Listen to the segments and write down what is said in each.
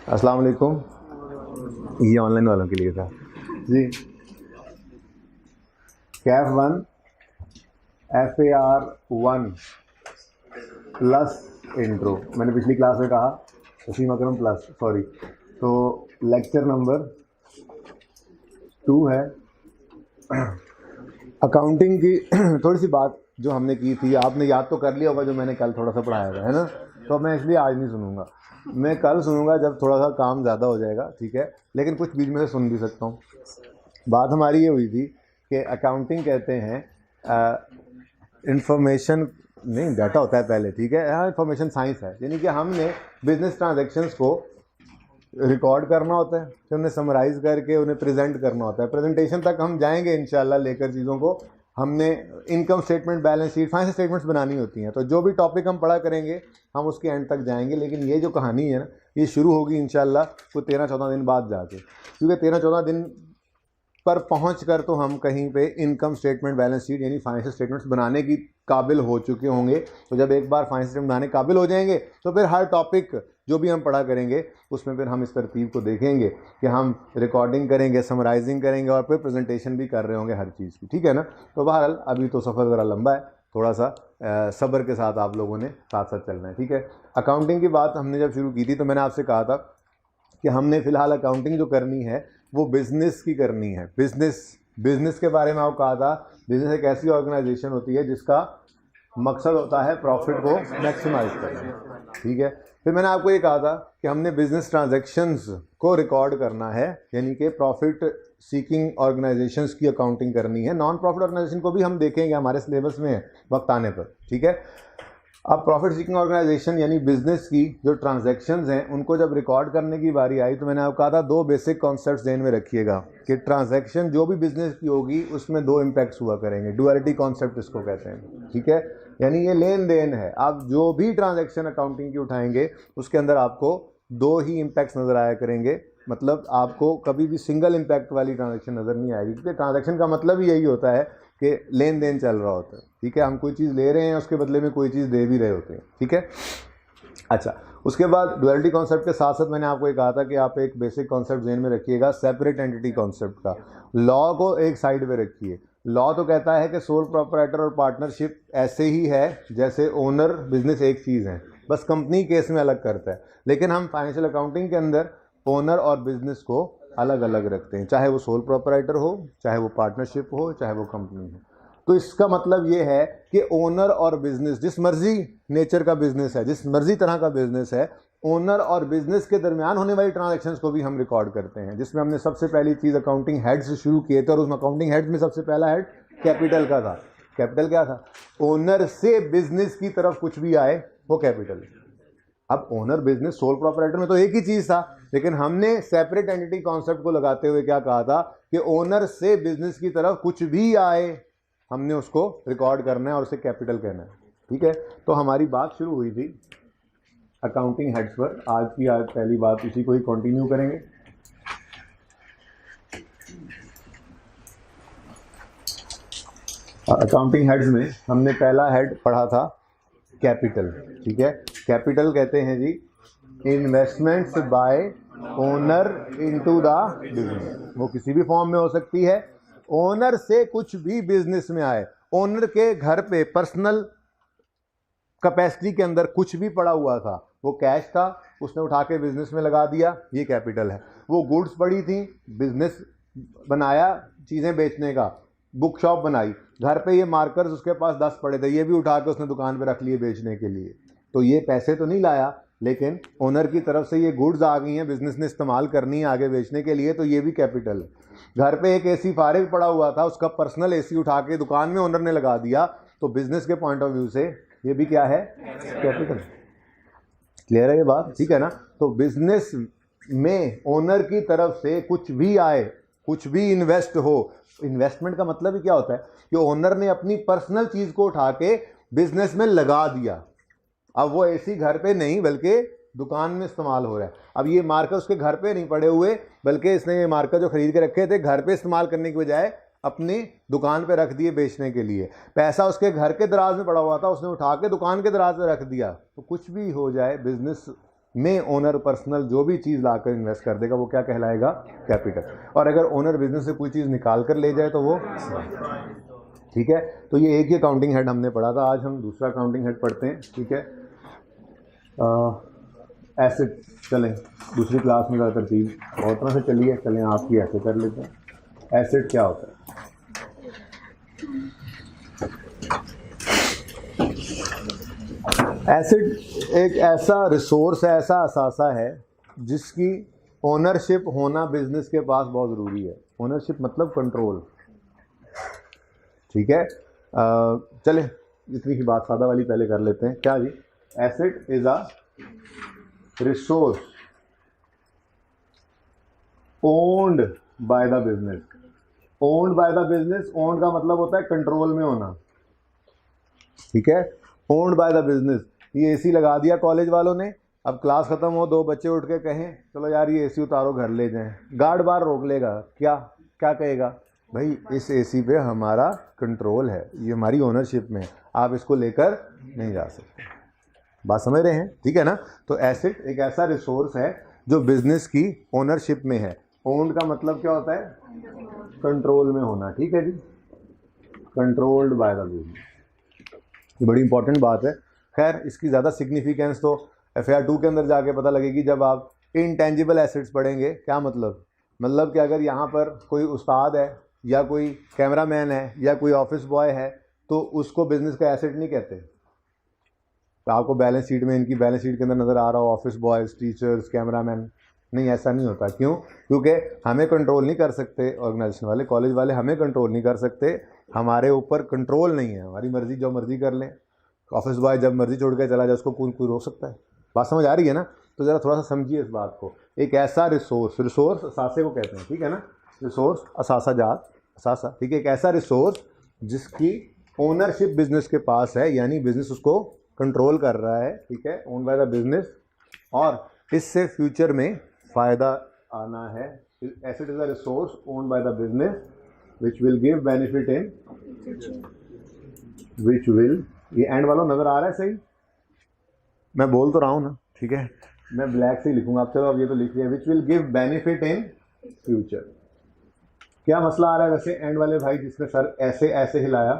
अस्सलाम वालेकुम। ये ऑनलाइन वालों के लिए था जी। CAF one FAR 1 plus intro, मैंने पिछली क्लास में कहा वसीम अकरम प्लस, सॉरी। तो लेक्चर नंबर 2 है अकाउंटिंग की। थोड़ी सी बात जो हमने की थी आपने याद तो कर लिया होगा, जो मैंने कल थोड़ा सा पढ़ाया था, है ना। तो मैं इसलिए आज नहीं सुनूंगा, मैं कल सुनूंगा जब थोड़ा सा काम ज़्यादा हो जाएगा, ठीक है। लेकिन कुछ बीच में से सुन भी सकता हूँ। बात हमारी ये हुई थी कि अकाउंटिंग कहते हैं इंफॉर्मेशन नहीं, डाटा होता है पहले, ठीक है। हाँ, इंफॉर्मेशन साइंस है, यानी कि हमने बिजनेस ट्रांजैक्शंस को रिकॉर्ड करना होता है, फिर उन्हें समराइज़ करके उन्हें प्रेजेंट करना होता है। प्रेजेंटेशन तक हम जाएंगे इंशाल्लाह लेकर चीज़ों को। हमने income statement, balance sheet, financial statements बनानी होती हैं। तो जो भी टॉपिक हम पढ़ा करेंगे हम उसके एंड तक जाएंगे। लेकिन ये जो कहानी है ना, ये शुरू होगी इंशाल्लाह कोई 13-14 दिन बाद जाके, क्योंकि 13-14 दिन पर पहुँच कर तो हम कहीं पे इनकम स्टेटमेंट, बैलेंस शीट यानी फाइनेंशियल स्टेटमेंट्स बनाने की काबिल हो चुके होंगे। तो जब एक बार फाइनेंशियल स्टेटमेंट बनाने काबिल हो जाएंगे तो फिर हर टॉपिक जो भी हम पढ़ा करेंगे उसमें फिर हम इस तरतीब को देखेंगे कि हम रिकॉर्डिंग करेंगे, समराइजिंग करेंगे और फिर प्रेजेंटेशन भी कर रहे होंगे हर चीज़ की, ठीक है ना। तो बहरहाल अभी तो सफ़र ज़रा लंबा है, थोड़ा सा सब्र के साथ आप लोगों ने साथ साथ चलना है, ठीक है। अकाउंटिंग की बात हमने जब शुरू की थी तो मैंने आपसे कहा था कि हमने फ़िलहाल अकाउंटिंग जो करनी है वो बिज़नेस की करनी है। बिज़नेस के बारे में आपको कहा था, बिज़नेस एक ऐसी ऑर्गेनाइजेशन होती है जिसका मकसद होता है प्रॉफिट को मैक्सिमाइज करना, ठीक है। फिर मैंने आपको ये कहा था कि हमने बिजनेस ट्रांजैक्शंस को रिकॉर्ड करना है, यानी कि प्रॉफिट सीकिंग ऑर्गेनाइजेशंस की अकाउंटिंग करनी है। नॉन प्रॉफिट ऑर्गेनाइजेशन को भी हम देखेंगे, हमारे सिलेबस में है वक्त आने पर, ठीक है। अब प्रॉफिट सीकिंग ऑर्गेनाइजेशन यानी बिजनेस की जो ट्रांजैक्शंस हैं उनको जब रिकॉर्ड करने की बारी आई तो मैंने आपको कहा था 2 बेसिक कॉन्सेप्ट्स ध्यान में रखिएगा कि ट्रांजैक्शन जो भी बिजनेस की होगी उसमें 2 इम्पैक्ट्स हुआ करेंगे। डुअलिटी कॉन्सेप्ट इसको कहते हैं, ठीक है। यानी ये लेन देन है, आप जो भी ट्रांजैक्शन अकाउंटिंग की उठाएंगे उसके अंदर आपको 2 ही इम्पैक्ट्स नज़र आया करेंगे। मतलब आपको कभी भी सिंगल इम्पैक्ट वाली ट्रांजैक्शन नज़र नहीं आएगी, क्योंकि ट्रांजैक्शन का मतलब ही यही होता है कि लेन देन चल रहा होता है, ठीक है। हम कोई चीज़ ले रहे हैं, उसके बदले में कोई चीज़ दे भी रहे होते हैं, ठीक है। अच्छा, उसके बाद डुअलिटी कॉन्सेप्ट के साथ साथ मैंने आपको ये कहा था कि आप एक बेसिक कॉन्सेप्ट ध्यान में रखिएगा सेपरेट एंटिटी कॉन्सेप्ट का। लॉ को एक साइड पे रखिए। लॉ तो कहता है कि सोल प्रोप्राइटर और पार्टनरशिप ऐसे ही है जैसे ओनर बिजनेस एक चीज़ है, बस कंपनी केस में अलग करता है। लेकिन हम फाइनेंशियल अकाउंटिंग के अंदर ओनर और बिजनेस को अलग अलग रखते हैं, चाहे वो सोल प्रोप्राइटर हो, चाहे वो पार्टनरशिप हो, चाहे वो कंपनी हो। तो इसका मतलब ये है कि ओनर और बिजनेस जिस मर्जी नेचर का बिजनेस है, जिस मर्जी तरह का बिजनेस है, ओनर और बिजनेस के दरमियान होने वाली ट्रांजैक्शंस को भी हम रिकॉर्ड करते हैं। जिसमें हमने सबसे पहली चीज़ अकाउंटिंग हेड से शुरू किए थे और उस अकाउंटिंग हेड में सबसे पहला हेड कैपिटल का था। कैपिटल क्या था? ओनर से बिजनेस की तरफ कुछ भी आए वो कैपिटल। अब ओनर बिजनेस सोल प्रोप्राइटर में तो एक ही चीज़ था, लेकिन हमने सेपरेट एंटिटी कॉन्सेप्ट को लगाते हुए क्या कहा था कि ओनर से बिजनेस की तरफ कुछ भी आए हमने उसको रिकॉर्ड करना है और उसे कैपिटल कहना है, ठीक है। तो हमारी बात शुरू हुई थी अकाउंटिंग हेड्स पर। आज पहली बात उसी को ही कंटिन्यू करेंगे। अकाउंटिंग हेड्स में हमने पहला हेड पढ़ा था कैपिटल, ठीक है। कैपिटल कहते हैं जी investments by owner into the business. वो किसी भी फॉर्म में हो सकती है, ओनर से कुछ भी बिजनेस में आए। ओनर के घर पे पर्सनल कैपेसिटी के अंदर कुछ भी पड़ा हुआ था, वो कैश था, उसने उठा के बिजनेस में लगा दिया, ये कैपिटल है। वो गुड्स पड़ी थी, बिजनेस बनाया चीज़ें बेचने का, बुक शॉप बनाई, घर पे ये मार्कर्स उसके पास 10 पड़े थे, ये भी उठा के उसने दुकान पे रख लिए बेचने के लिए। तो ये पैसे तो नहीं लाया, लेकिन ओनर की तरफ से ये गुड्स आ गई हैं, बिजनेस ने इस्तेमाल करनी है आगे बेचने के लिए, तो ये भी कैपिटल है। घर पे एक एसी फारिग पड़ा हुआ था, उसका पर्सनल एसी उठा के दुकान में ओनर ने लगा दिया, तो बिजनेस के पॉइंट ऑफ व्यू से ये भी क्या है? कैपिटल। क्लियर है ये बात? ठीक है ना। तो बिजनेस में ओनर की तरफ से कुछ भी आए, कुछ भी इन्वेस्ट हो, इन्वेस्टमेंट का मतलब ही क्या होता है कि ओनर ने अपनी पर्सनल चीज को उठा के बिजनेस में लगा दिया। अब वो एसी घर पे नहीं बल्कि दुकान में इस्तेमाल हो रहा है। अब ये मार्कर उसके घर पे नहीं पड़े हुए, बल्कि इसने ये मार्कर जो खरीद के रखे थे घर पे इस्तेमाल करने की बजाय अपनी दुकान पे रख दिए बेचने के लिए। पैसा उसके घर के दराज में पड़ा हुआ था, उसने उठा के दुकान के दराज में रख दिया। तो कुछ भी हो जाए, बिजनेस में ओनर पर्सनल जो भी चीज़ लाकर इन्वेस्ट कर देगा वो क्या कहलाएगा? कैपिटल। और अगर ओनर बिजनेस से कोई चीज़ निकाल कर ले जाए तो वो, ठीक है। तो ये एक ही अकाउंटिंग हेड हमने पढ़ा था, आज हम दूसरा अकाउंटिंग हेड पढ़ते हैं, ठीक है। एसेट, चलें दूसरी क्लास में ज़्यादा तरतीब बहुत तरह से चलिए, चलें आपकी ऐसे कर लेते हैं। एसेट क्या होता है? एसेट एक ऐसा रिसोर्स है, ऐसा असासा है जिसकी ओनरशिप होना बिजनेस के पास बहुत ज़रूरी है। ओनरशिप मतलब कंट्रोल, ठीक है। चले इतनी ही बात सादा वाली पहले कर लेते हैं। क्या जी? Asset is a resource owned by the business. Owned by the business, owned का मतलब होता है कंट्रोल में होना, ठीक है। Owned by the business. ये एसी लगा दिया कॉलेज वालों ने, अब क्लास खत्म हो, दो बच्चे उठ के कहें चलो यार ये एसी उतारो घर ले जाएं, गार्ड बार रोक लेगा, क्या क्या कहेगा? भाई इस एसी पे हमारा कंट्रोल है, ये हमारी ओनरशिप में है, आप इसको लेकर नहीं जा सकते। बात समझ रहे हैं? ठीक है ना। तो एसेट एक ऐसा रिसोर्स है जो बिजनेस की ओनरशिप में है। ओन्ड का मतलब क्या होता है? कंट्रोल में होना, ठीक है जी, कंट्रोल्ड बाय द बिजनेस। ये बड़ी इंपॉर्टेंट बात है। खैर इसकी ज़्यादा सिग्निफिकेंस तो FAR 2 के अंदर जाके पता लगेगी जब आप इनटेंजिबल एसेट्स पढ़ेंगे। क्या मतलब कि अगर यहाँ पर कोई उस्ताद है या कोई कैमरामैन है या कोई ऑफिस बॉय है तो उसको बिजनेस का एसेट नहीं कहते। तो आपको बैलेंस शीट में, इनकी बैलेंस शीट के अंदर नज़र आ रहा हो ऑफिस बॉयज़, टीचर्स, कैमरामैन, नहीं ऐसा नहीं होता। क्यों? क्योंकि हमें कंट्रोल नहीं कर सकते, ऑर्गेनाइजेशन वाले, कॉलेज वाले हमें कंट्रोल नहीं कर सकते, हमारे ऊपर कंट्रोल नहीं है, हमारी मर्जी जो मर्जी कर लें। ऑफिस बॉय जब मर्जी छोड़ के चला जाए उसको कोई रोक सकता है? बात समझ आ रही है ना। तो ज़रा थोड़ा सा समझिए इस बात को। एक ऐसा रिसोर्स, रिसोर्स असासे को कहते हैं, ठीक है ना, रिसोर्स असासा जात असासा, ठीक है। एक ऐसा रिसोर्स जिसकी ओनरशिप बिजनेस के पास है, यानी बिजनेस उसको कंट्रोल कर रहा है, ठीक है, ओन बाय द बिजनेस, और इससे फ्यूचर में फ़ायदा आना है। Asset is a resource own by the business which will give benefit in, which will, ये एंड वाला नज़र आ रहा है सही? मैं बोल तो रहा हूँ ना, ठीक है, मैं ब्लैक से ही लिखूंगा। आप चलो अब ये तो लिख लिया, which will give benefit in future. क्या मसला आ रहा है वैसे एंड वाले भाई जिसने सर ऐसे ऐसे हिलाया?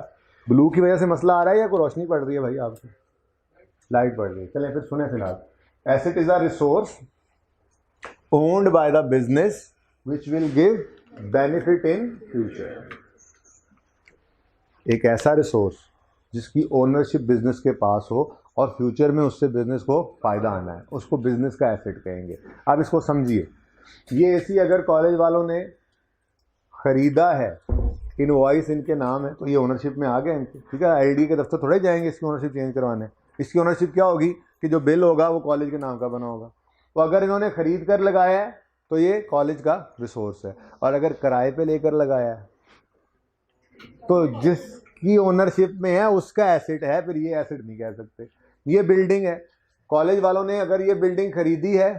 ब्लू की वजह से मसला आ रहा है या कोई रोशनी पड़ रही है भाई आपको? लाइट पड़ रही है। चलें फिर सुने फिलहाल। Asset is a resource owned by the business which will give benefit in future. एक ऐसा रिसोर्स जिसकी ओनरशिप बिजनेस के पास हो और फ्यूचर में उससे बिजनेस को फ़ायदा आना है, उसको बिजनेस का एसेट कहेंगे। अब इसको समझिए, ये एसी अगर कॉलेज वालों ने ख़रीदा है, इनवॉइस इनके नाम है, तो ये ओनरशिप में आ गए इनके, ठीक है। ILD के दफ्तर थोड़े जाएंगे इसकी ओनरशिप चेंज करवाने। इसकी ओनरशिप क्या होगी कि जो बिल होगा वो कॉलेज के नाम का बना होगा। तो अगर इन्होंने ख़रीद कर लगाया है तो ये कॉलेज का रिसोर्स है, और अगर किराए पे लेकर लगाया है तो जिसकी ओनरशिप में है उसका एसेट है, फिर ये एसेट नहीं कह सकते। ये बिल्डिंग है, कॉलेज वालों ने अगर ये बिल्डिंग खरीदी है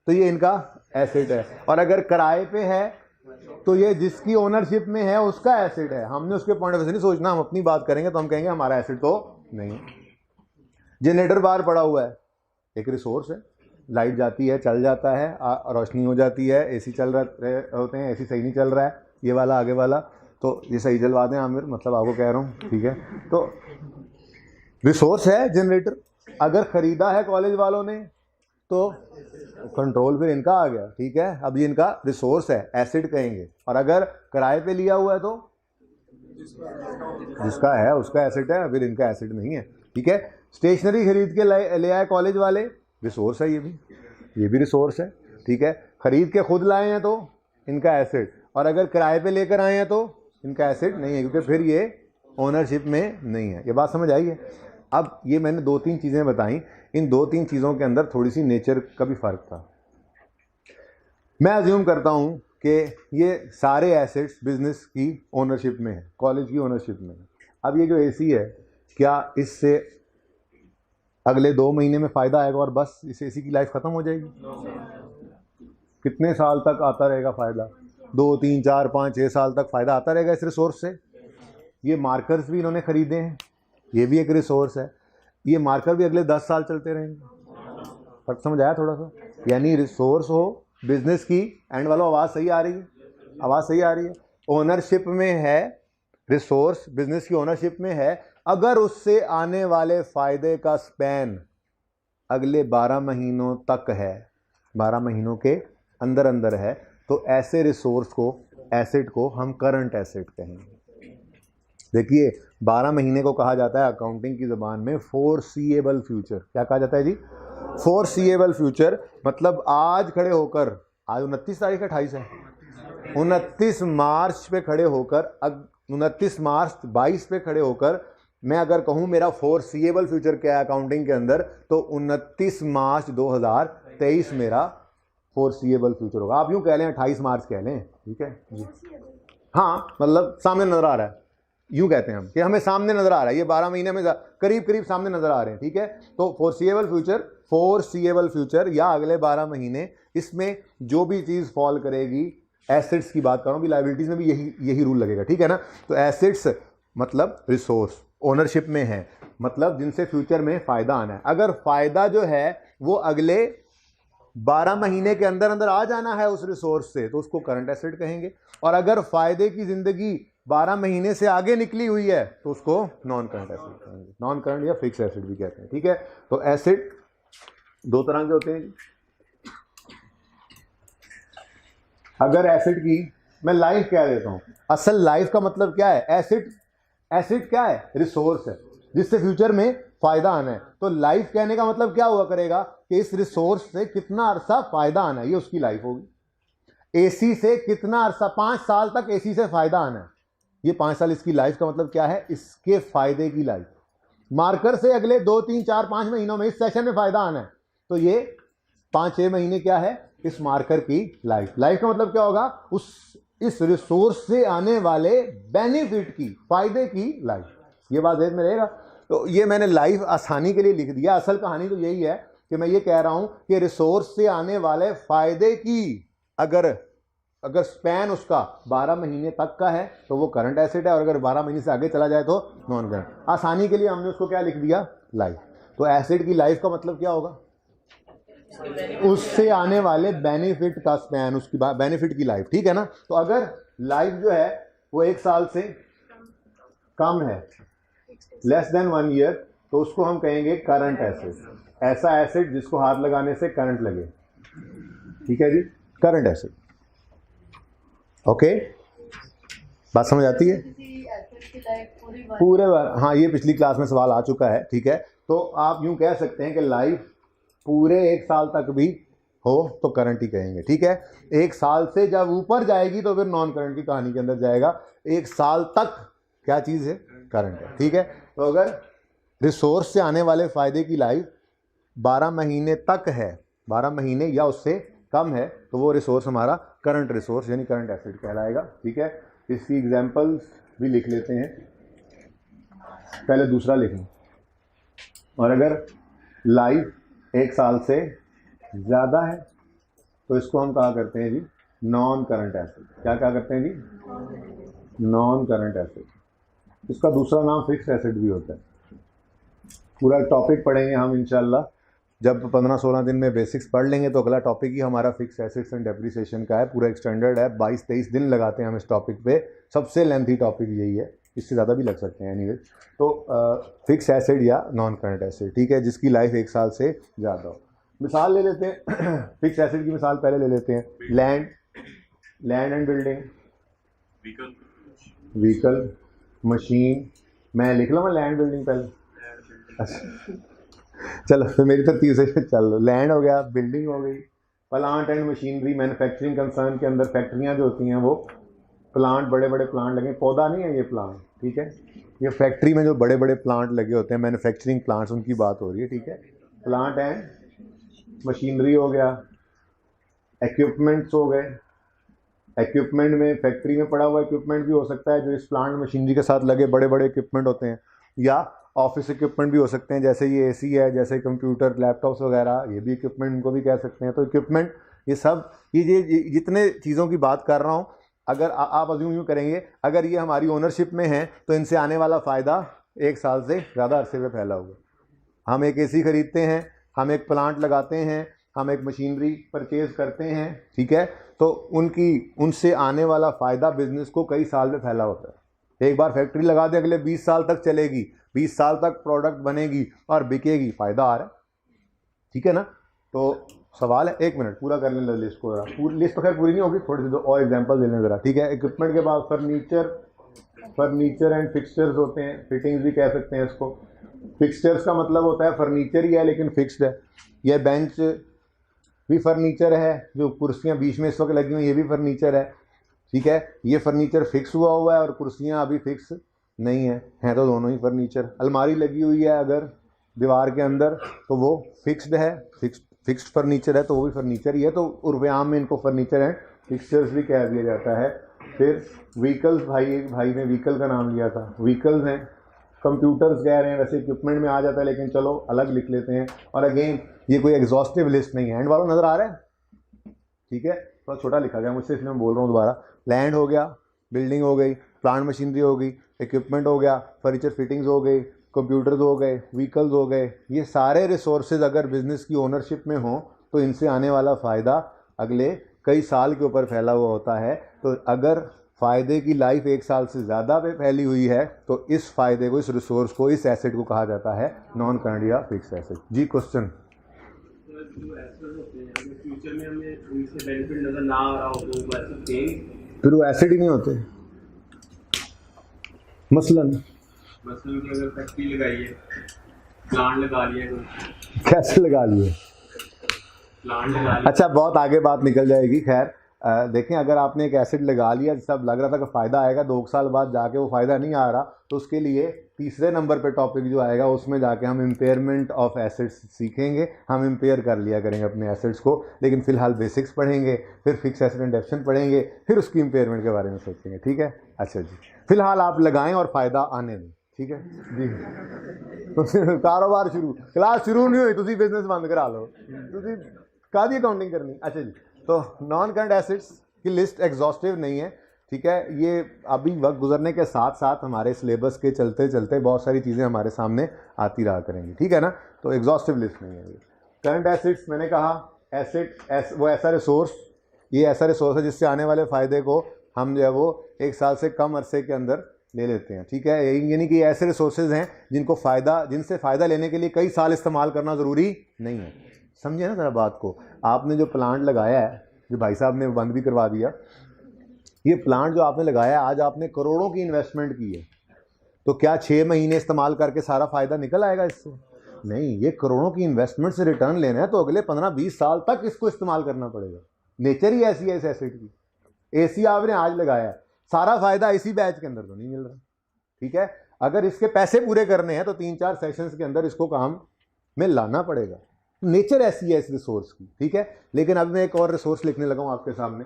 तो ये इनका एसेट है, और अगर किराए पे है तो ये जिसकी ओनरशिप में है उसका एसेट है। हमने उसके पॉइंट ऑफ व्यू से नहीं सोचना, हम अपनी बात करेंगे तो हम कहेंगे हमारा एसेट तो नहीं। जनरेटर बाहर पड़ा हुआ है, एक रिसोर्स है, लाइट जाती है, चल जाता है, रोशनी हो जाती है, एसी चल रहे होते हैं, एसी सही नहीं चल रहा है, ये वाला आगे वाला, तो ये सही चलवा दें आमिर, मतलब आपको कह रहा हूँ, ठीक है। तो रिसोर्स है जनरेटर, अगर ख़रीदा है कॉलेज वालों ने तो कंट्रोल फिर इनका आ गया, ठीक है। अब ये इनका रिसोर्स है, एसेट कहेंगे। और अगर किराए पे लिया हुआ है तो जिसका है उसका एसेट है, फिर इनका एसेट नहीं है, ठीक है। स्टेशनरी खरीद के ले आए कॉलेज वाले, रिसोर्स है, ये भी रिसोर्स है, ठीक है। ख़रीद के खुद लाए हैं तो इनका एसेट, और अगर किराए पे लेकर आए हैं तो इनका एसेट नहीं है, क्योंकि फिर ये ओनरशिप में नहीं है। ये बात समझ आई है? अब ये मैंने 2-3 चीज़ें बताई, इन 2-3 चीज़ों के अंदर थोड़ी सी नेचर का भी फ़र्क था। मैं अज्यूम करता हूँ कि ये सारे एसेट्स बिजनेस की ओनरशिप में है, कॉलेज की ओनरशिप में है। अब ये जो एसी है, क्या इससे अगले 2 महीने में फ़ायदा आएगा और बस इस एसी की लाइफ ख़त्म हो जाएगी? कितने साल तक आता रहेगा फ़ायदा? 2, 3, 4, 5, 6 साल तक फ़ायदा आता रहेगा इस रिसोर्स से। ये मार्कर्स भी इन्होंने ख़रीदे हैं, ये भी एक रिसोर्स है, ये मार्कर भी अगले 10 साल चलते रहेंगे। फर्क समझ आया थोड़ा सा? यानी रिसोर्स हो बिजनेस की, एंड वालों आवाज़ सही आ रही है? आवाज़ सही आ रही है? ओनरशिप में है, रिसोर्स बिजनेस की ओनरशिप में है, अगर उससे आने वाले फायदे का स्पैन अगले 12 महीनों तक है, 12 महीनों के अंदर अंदर है, तो ऐसे रिसोर्स को, एसेट को हम करंट एसेट कहेंगे। देखिए 12 महीने को कहा जाता है अकाउंटिंग की ज़बान में फोरसीएबल फ्यूचर। क्या कहा जाता है जी? Foreseeable future. मतलब आज खड़े होकर, आज 29 तारीख 28 है, 29 मार्च पे खड़े होकर, 29 मार्च 22 पे खड़े होकर मैं अगर कहूं मेरा फोरसीएबल फ्यूचर क्या है अकाउंटिंग के अंदर, तो 29 मार्च 2023 मेरा फोरसीएबल फ्यूचर होगा। आप यूं कह लें 28 मार्च कह लें, ठीक है जी। हाँ, मतलब सामने नजर आ रहा है, यूं कहते हैं हम कि हमें सामने नजर आ रहा है, ये 12 महीने में करीब करीब सामने नजर आ रहे हैं, ठीक है। तो फोरसीएबल फ्यूचर या अगले 12 महीने, इसमें जो भी चीज फॉल करेगी, एसेट्स की बात कर रहा हूं, लायबिलिटीज में भी यही रूल लगेगा, ठीक है ना। तो एसेट्स मतलब रिसोर्स ओनरशिप में है, मतलब जिनसे फ्यूचर में फायदा आना है। अगर फायदा जो है वो अगले 12 महीने के अंदर अंदर आ जाना है उस रिसोर्स से, तो उसको करंट एसेट कहेंगे। और अगर फायदे की जिंदगी 12 महीने से आगे निकली हुई है तो उसको नॉन करंट एसेट कहेंगे, नॉन करंट या फिक्स एसेट भी कहते हैं, ठीक है। तो एसेट दो तरह के होते हैं। अगर एसेट की मैं लाइफ कह देता हूं, असल लाइफ का मतलब क्या है? एसेट क्या है? रिसोर्स है जिससे फ्यूचर में फायदा आना है। तो लाइफ कहने का मतलब क्या हुआ करेगा कि इस रिसोर्स से कितना अरसा फायदा आना है, ये उसकी लाइफ होगी। एसी से कितना अरसा, 5 साल तक एसी से फायदा आना है, ये 5 साल इसकी लाइफ का मतलब क्या है? इसके फायदे की लाइफ। मार्कर से अगले 2, 3, 4, 5 महीनों में इस सेशन में फायदा आना है, तो ये 5-6 महीने क्या है? इस मार्कर की लाइफ। लाइफ का मतलब क्या होगा? इस रिसोर्स से आने वाले बेनिफिट की, फायदे की लाइफ। ये बात ध्यान में रहेगा। तो ये मैंने लाइफ आसानी के लिए लिख दिया, असल कहानी तो यही है कि मैं ये कह रहा हूं कि रिसोर्स से आने वाले फायदे की अगर स्पैन उसका 12 महीने तक का है तो वो करंट एसेट है, और अगर 12 महीने से आगे चला जाए तो नॉन करंट। आसानी के लिए हमने उसको क्या लिख दिया? लाइफ। तो एसेट की लाइफ का मतलब क्या होगा? उससे आने वाले बेनिफिट का स्पैन, उसकी बेनिफिट की लाइफ, ठीक है ना। तो अगर लाइफ जो है वो 1 साल से कम है, लेस देन 1 ईयर, तो उसको हम कहेंगे करंट एसेट। ऐसा एसेट जिसको हाथ लगाने से करंट लगे, ठीक है जी, करंट एसेट। ओके, बात समझ आती है? पूरे बार, हाँ, ये पिछली क्लास में सवाल आ चुका है, ठीक है। तो आप यूं कह सकते हैं कि लाइफ पूरे 1 साल तक भी हो तो करंट ही कहेंगे, ठीक है। 1 साल से जब ऊपर जाएगी तो फिर नॉन करंट की कहानी के अंदर जाएगा। 1 साल तक क्या चीज़ है? करंट है, ठीक है। तो अगर रिसोर्स से आने वाले फायदे की लाइफ 12 महीने तक है, 12 महीने या उससे कम है, तो वो रिसोर्स हमारा करंट रिसोर्स यानी करंट एसेट कहलाएगा, ठीक है। इसकी एग्जांपल्स भी लिख लेते हैं, पहले दूसरा लिख लें। और अगर लाइफ 1 साल से ज़्यादा है तो इसको हम कहा करते हैं जी नॉन करंट एसेट। क्या कहा करते हैं जी? Non current asset. इसका दूसरा नाम फिक्स एसेट भी होता है। पूरा टॉपिक पढ़ेंगे हम इंशाल्लाह, जब 15-16 दिन में बेसिक्स पढ़ लेंगे तो अगला टॉपिक ही हमारा फिक्स एसेट्स एंड डेप्रिसिएशन का है। पूरा एक्सटेंडेड है, 22-23 दिन लगाते हैं हम इस टॉपिक पे। सबसे लेंथी टॉपिक यही है, इससे ज़्यादा भी लग सकते हैं एनीवे। तो फिक्स एसेट या नॉन करंट एसेट, ठीक है, जिसकी लाइफ 1 साल से ज़्यादा हो। मिसाल ले लेते हैं फिक्स एसेट की मिसाल पहले ले लेते हैं। Land and building, vehicle, machine. मैं लिख लूँ लैंड बिल्डिंग पहले? अच्छा, चलो फिर मेरी तरतीब से चल लो। लैंड हो गया, बिल्डिंग हो गई, plant and machinery. Manufacturing concern के अंदर फैक्ट्रियाँ जो होती हैं वो प्लांट, बड़े बड़े प्लांट लगे, पौधा नहीं है ये प्लांट, ठीक है। ये फैक्ट्री में जो बड़े बड़े प्लांट लगे होते हैं, मैन्युफैक्चरिंग प्लांट्स, उनकी बात हो रही है, ठीक है। प्लांट एंड मशीनरी हो गया, इक्विपमेंट्स हो गए। इक्विपमेंट में फैक्ट्री में पड़ा हुआ इक्विपमेंट भी हो सकता है जो इस प्लांट मशीनरी के साथ लगे बड़े बड़े इक्विपमेंट होते हैं, या ऑफिस इक्विपमेंट भी हो सकते हैं, जैसे ये एसी है, जैसे कंप्यूटर, लैपटॉप्स वगैरह, ये भी इक्विपमेंट उनको भी कह सकते हैं। तो इक्विपमेंट, ये सब, ये जितने चीज़ों की बात कर रहा हूँ, अगर आप अज्यूम यूँ करेंगे अगर ये हमारी ओनरशिप में है तो इनसे आने वाला फ़ायदा 1 साल से ज़्यादा अरसे में फैला हुआ। हम एक एसी खरीदते हैं, हम एक प्लांट लगाते हैं, हम एक मशीनरी परचेज करते हैं, ठीक है, तो उनसे आने वाला फ़ायदा बिजनेस को कई साल में फैला होता है। एक बार फैक्ट्री लगा दें, अगले 20 साल तक चलेगी, 20 साल तक प्रोडक्ट बनेगी और बिकेगी, फ़ायदा आ रहा है, ठीक है ना। तो सवाल है, 1 मिनट पूरा कर लें लिस्ट को, पूरी लिस्ट तो खैर पूरी नहीं होगी, थोड़ी सी दो और एग्जांपल दे लें ज़रा, ठीक है। इक्विपमेंट के बाद फर्नीचर एंड फिक्सचर्स होते हैं, फिटिंग्स भी कह सकते हैं इसको। फिक्सचर्स का मतलब होता है फर्नीचर ही है लेकिन फिक्स्ड है। यह बेंच भी फर्नीचर है, जो कुर्सियाँ बीच में इस वक्त लगी हुई ये भी फर्नीचर है, ठीक है। ये फर्नीचर फिक्स हुआ है और कुर्सियाँ अभी फिक्स नहीं है तो दोनों ही फर्नीचर। अलमारी लगी हुई है अगर दीवार के अंदर तो वो फिक्स्ड है, फिक्स्ड फर्नीचर है, तो वो भी फर्नीचर ही है। तो उर्वयाम में इनको फर्नीचर एंड फिक्सचर्स भी कह दिया जाता है। फिर व्हीकल्स, एक भाई ने व्हीकल का नाम लिया था, व्हीकल्स हैं। कंप्यूटर्स कह रहे हैं, वैसे इक्विपमेंट में आ जाता है लेकिन चलो अलग लिख लेते हैं। और अगेन ये कोई एग्जॉस्टिव लिस्ट नहीं है। एंड वालों नज़र आ रहा है, ठीक है, थोड़ा छोटा लिखा गया मुझसे इसलिए मैं बोल रहा हूँ दोबारा। लैंड हो गया, बिल्डिंग हो गई, प्लांट मशीनरी हो गई, इक्विपमेंट हो गया, फर्नीचर फिटिंग्स हो गई, कंप्यूटर्स हो गए, व्हीकल्स हो गए। ये सारे रिसोर्सेज अगर बिज़नेस की ओनरशिप में हों तो इनसे आने वाला फ़ायदा अगले कई साल के ऊपर फैला हुआ होता है। तो अगर फ़ायदे की लाइफ 1 साल से ज़्यादा पे फैली हुई है तो इस फ़ायदे को, इस रिसोर्स को, इस एसेट को कहा जाता है नॉन करंट या फिक्स एसेट। जी क्वेश्चन। फ्यूचर में हमें उनसे बेनिफिट नजर ना आ रहा हो तो वैसे चेंज, फिर वो एसेट ही नहीं होते। मसलन की अगर फैक्ट्री लगाई है, प्लांट लगा लिया, कैसे लगा लिए, प्लांट लगा लिया, अच्छा बहुत आगे बात निकल जाएगी। खैर देखें, अगर आपने एक एसेट लगा लिया जिससे अब लग रहा था कि फ़ायदा आएगा, 2 साल बाद जाके वो फ़ायदा नहीं आ रहा, तो उसके लिए तीसरे नंबर पे टॉपिक जो आएगा उसमें जाके हम इम्पेयरमेंट ऑफ एसेट्स सीखेंगे। हम इम्पेयर कर लिया करेंगे अपने एसेट्स को, लेकिन फ़िलहाल बेसिक्स पढ़ेंगे, फिर फिक्स एसेट एंड डेप्शन पढ़ेंगे, फिर उसकी इम्पेयरमेंट के बारे में सोचेंगे, ठीक है। अच्छा जी, फ़िलहाल आप लगाएं और फ़ायदा आने दें, ठीक है जी। तो कारोबार शुरू, क्लास शुरू नहीं हुई, तुसी बिजनेस बंद करा लो, तुसी कादी अकाउंटिंग करनी। अच्छा जी, तो नॉन करंट एसेट्स की लिस्ट एग्जॉस्टिव नहीं है, ठीक है। ये अभी वक्त गुजरने के साथ साथ हमारे सिलेबस के चलते चलते बहुत सारी चीज़ें हमारे सामने आती रहा करेंगी, ठीक है ना। तो एग्जॉस्टिव लिस्ट नहीं है ये। करंट एसेट्स मैंने कहा वो ऐसा रिसोर्स, ये ऐसा रिसोर्स है जिससे आने वाले फ़ायदे को हम जो है वो 1 साल से कम अरसे के अंदर ले लेते हैं, ठीक है। यानी कि ऐसे रिसोर्सेज हैं जिनसे फ़ायदा लेने के लिए कई साल इस्तेमाल करना ज़रूरी नहीं है। समझिए ना ज़रा बात को। आपने जो प्लांट लगाया है, जो भाई साहब ने बंद भी करवा दिया, ये प्लांट जो आपने लगाया है, आज आपने करोड़ों की इन्वेस्टमेंट की है, तो क्या 6 महीने इस्तेमाल करके सारा फ़ायदा निकल आएगा इससे? नहीं, ये करोड़ों की इन्वेस्टमेंट से रिटर्न लेना है तो अगले 15-20 साल तक इसको इस्तेमाल करना पड़ेगा। नेचर ही ऐसी है इस एसेट की। एसी आपने आज लगाया है, सारा फ़ायदा इसी बैच के अंदर तो नहीं मिल रहा, ठीक है। अगर इसके पैसे पूरे करने हैं तो 3-4 सेशंस के अंदर इसको काम में लाना पड़ेगा। नेचर ऐसी है इस रिसोर्स की, ठीक है। लेकिन अब मैं एक और रिसोर्स लिखने लगा हूं आपके सामने,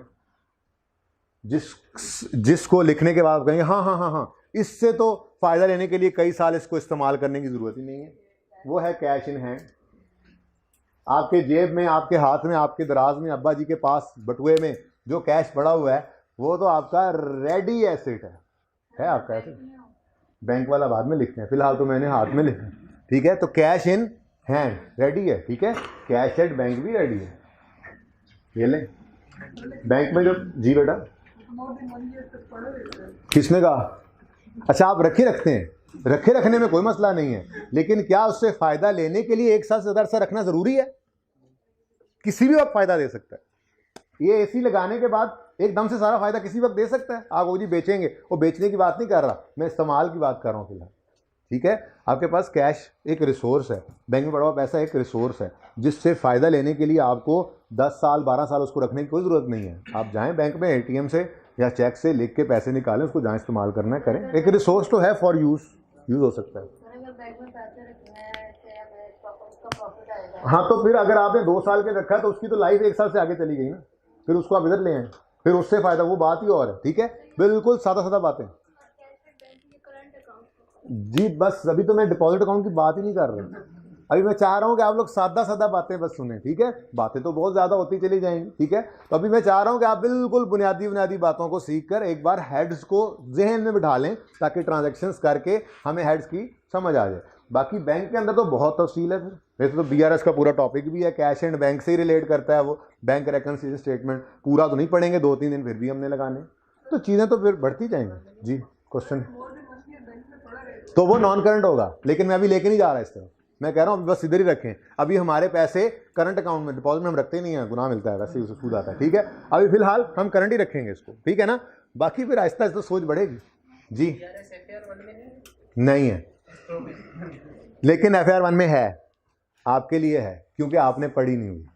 जिसको लिखने के बाद कहेंगे हाँ, इससे तो फायदा लेने के लिए कई साल इसको इस्तेमाल करने की जरूरत ही नहीं है। वो है कैश इन हैंड। आपके जेब में, आपके हाथ में, आपके दराज में, अब्बा जी के पास बटुए में जो कैश पड़ा हुआ है वो तो आपका रेडी एसेट है आपका एसेट। बैंक वाला बाद में लिखते हैं, फिलहाल तो मैंने हाथ में लिखा, ठीक है। तो कैश इन हैंड रेडी है, ठीक है। कैश एट बैंक भी रेडी है, ये लें। बैंक में जो, जी बेटा किसने कहा? अच्छा आप रखते हैं, रखने में कोई मसला नहीं है, लेकिन क्या उससे फायदा लेने के लिए 1 साल से ज़्यादा अरसा रखना जरूरी है? किसी भी वक्त फायदा दे सकता है। ये एसी लगाने के बाद एकदम से सारा फायदा किसी वक्त दे सकता है। आप वो जी बेचेंगे, वो बेचने की बात नहीं कर रहा, मैं इस्तेमाल की बात कर रहा हूँ फिलहाल, ठीक है। आपके पास कैश एक रिसोर्स है, बैंक में पड़ा हुआ पैसा एक रिसोर्स है, जिससे फ़ायदा लेने के लिए आपको 10 साल 12 साल उसको रखने की कोई ज़रूरत नहीं है। आप जाएं बैंक में, एटीएम से या चेक से लिख के पैसे निकालें, उसको जहाँ इस्तेमाल करना है करें। एक रिसोर्स तो है, फॉर यूज़ हो सकता है। हाँ, तो फिर अगर आपने 2 साल के रखा है तो उसकी तो लाइफ 1 साल से आगे चली गई ना, फिर उसको आप इधर ले आए, फिर उससे फ़ायदा, वो बात ही और है, ठीक है। बिल्कुल सादा बातें जी, बस अभी तो मैं डिपॉजिट अकाउंट की बात ही नहीं कर रहा। अभी मैं चाह रहा हूँ कि आप लोग सादा बातें बस सुने, ठीक है। बातें तो बहुत ज़्यादा होती चली जाएंगी, ठीक है। तो अभी मैं चाह रहा हूँ कि आप बिल्कुल बुनियादी बातों को सीख कर एक बार हेड्स को जहन में बिठा लें, ताकि ट्रांजैक्शंस करके हमें हेड्स की समझ आ जाए। बाकी बैंक के अंदर तो बहुत तफसील है, फिर वैसे तो BRS का पूरा टॉपिक भी है, कैश एंड बैंक से ही रिलेट करता है वो, बैंक रेकन्सिलिएशन स्टेटमेंट पूरा तो नहीं पढ़ेंगे, 2-3 दिन फिर भी हमने लगाने, तो चीज़ें तो फिर बढ़ती जाएंगी। जी क्वेश्चन, तो वो नॉन करंट होगा, लेकिन मैं अभी लेके नहीं जा रहा इस तरह, मैं कह रहा हूँ बस इधर ही रखें। अभी हमारे पैसे करंट अकाउंट में, डिपॉजिट में हम रखते ही नहीं है, गुनाह मिलता है, वैसे ही उसे सूद आता है, ठीक है। अभी फिलहाल हम करंट ही रखेंगे इसको, ठीक है ना, बाकी फिर आहिस्ता आहिस्ता सोच बढ़ेगी। जी नहीं है, लेकिन FIR 1 में है, आपके लिए है, क्योंकि आपने पढ़ी नहीं हुई,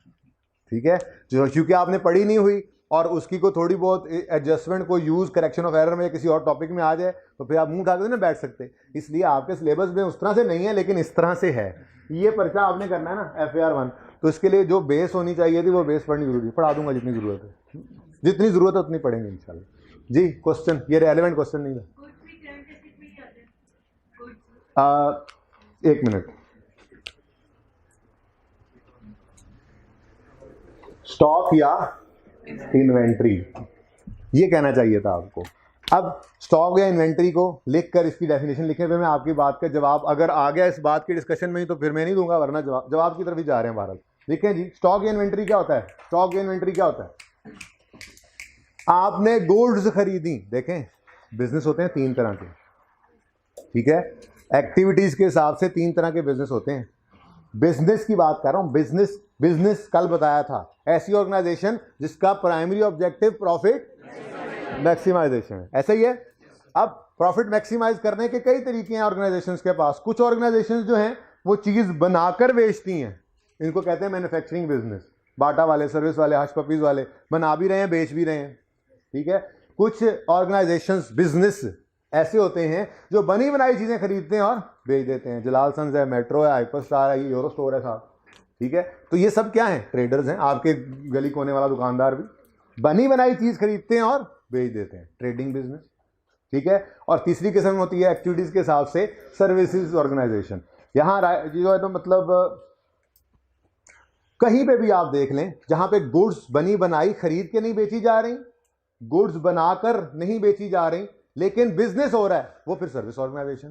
ठीक है। जो क्योंकि आपने पढ़ी नहीं हुई और उसकी को थोड़ी बहुत एडजस्टमेंट को यूज करेक्शन ऑफ एरर में किसी और टॉपिक में आ जाए तो फिर आप मुंह उठा के ना बैठ सकते, इसलिए आपके सिलेबस में उस तरह से नहीं है, लेकिन इस तरह से है। ये पर्चा आपने करना है ना FIR 1, तो इसके लिए जो बेस होनी चाहिए थी वो बेस पढ़नी जरूरी है, पढ़ा दूंगा जितनी जरूरत है, जितनी जरूरत है उतनी पढ़ेंगे इंशाल्लाह। जी क्वेश्चन, ये रेलेवेंट क्वेश्चन नहीं है। एक मिनट, स्टॉक या इन्वेंट्री, ये कहना चाहिए था आपको। अब स्टॉक या इन्वेंट्री को लिखकर इसकी डेफिनेशन लिखने पे मैं आपकी बात का जवाब अगर आ गया इस बात की डिस्कशन में ही तो फिर मैं नहीं दूंगा, वरना जवाब की तरफ ही जा रहे हैं बहरहाल। लिखें जी, स्टॉक या इन्वेंट्री क्या होता है? स्टॉक या इन्वेंट्री क्या होता है? आपने गुड्स खरीदी, देखें बिजनेस होते हैं 3 तरह के, ठीक है, एक्टिविटीज के हिसाब से 3 तरह के बिजनेस होते हैं। बिजनेस की बात कर रहा हूं, बिजनेस कल बताया था, ऐसी ऑर्गेनाइजेशन जिसका प्राइमरी ऑब्जेक्टिव प्रॉफिट मैक्सिमाइजेशन है, ऐसा ही है। अब प्रॉफिट मैक्सिमाइज करने के कई तरीके हैं ऑर्गेनाइजेशंस के पास। कुछ ऑर्गेनाइजेशंस जो हैं वो चीज बनाकर बेचती हैं, इनको कहते हैं मैन्युफैक्चरिंग बिजनेस। बाटा वाले, सर्विस वाले, हश पपीज वाले बना भी रहे हैं, बेच भी रहे हैं, ठीक है। कुछ ऑर्गेनाइजेशंस बिजनेस ऐसे होते हैं जो बनी बनाई चीजें खरीदते हैं और बेच देते हैं, जलाल सन्स है, मेट्रो है, हाइपरस्टार है, ये यूरो स्टोर है साहब, ठीक है। तो ये सब क्या है? ट्रेडर्स हैं, आपके गली कोने वाला दुकानदार भी बनी बनाई चीज खरीदते हैं और बेच देते हैं, ट्रेडिंग बिजनेस, ठीक है। और तीसरी किस्म होती है एक्टिविटीज के हिसाब से सर्विसेज ऑर्गेनाइजेशन। यहाँ जो है तो मतलब कहीं पे भी आप देख लें जहां पे गुड्स बनी बनाई खरीद के नहीं बेची जा रही, गुड्स बनाकर नहीं बेची जा रही, लेकिन बिजनेस हो रहा है, वो फिर सर्विस ऑर्गेनाइजेशन,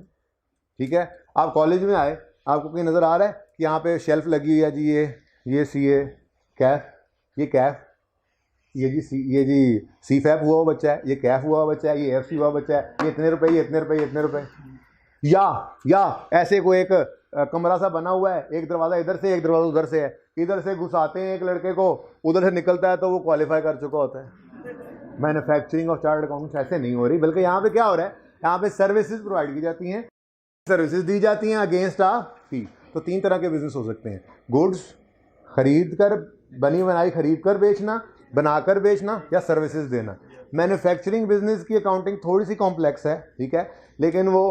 ठीक है। आप कॉलेज में आए, आपको कहीं नजर आ रहा है कि यहाँ पे शेल्फ लगी हुई है जी, ये CA कैफ, ये कैफ, ये जी CFAP हुआ बच्चा है, ये कैफ हुआ बच्चा है, ये FC हुआ बच्चा है, ये इतने रुपए, ये इतने रुपए, ये इतने रुपए। या ऐसे कोई एक कमरा सा बना हुआ है, एक दरवाजा इधर से एक दरवाजा उधर से है, इधर से घुसाते हैं एक लड़के को, उधर से निकलता है तो वो क्वालिफाई कर चुका होता है। मैन्युफैक्चरिंग और चार्टर्ड अकाउंटेंट्स ऐसे नहीं हो रही, बल्कि यहाँ पे क्या हो रहा है, यहाँ पे सर्विसेज प्रोवाइड की जाती हैं, सर्विसेज दी जाती हैं अगेंस्ट आ फी। तो 3 तरह के बिजनेस हो सकते हैं, गुड्स खरीद कर, बनी बनाई खरीद कर बेचना, बनाकर बेचना, या सर्विसेज देना। मैन्युफैक्चरिंग बिजनेस की अकाउंटिंग थोड़ी सी कॉम्प्लेक्स है, ठीक है, लेकिन वो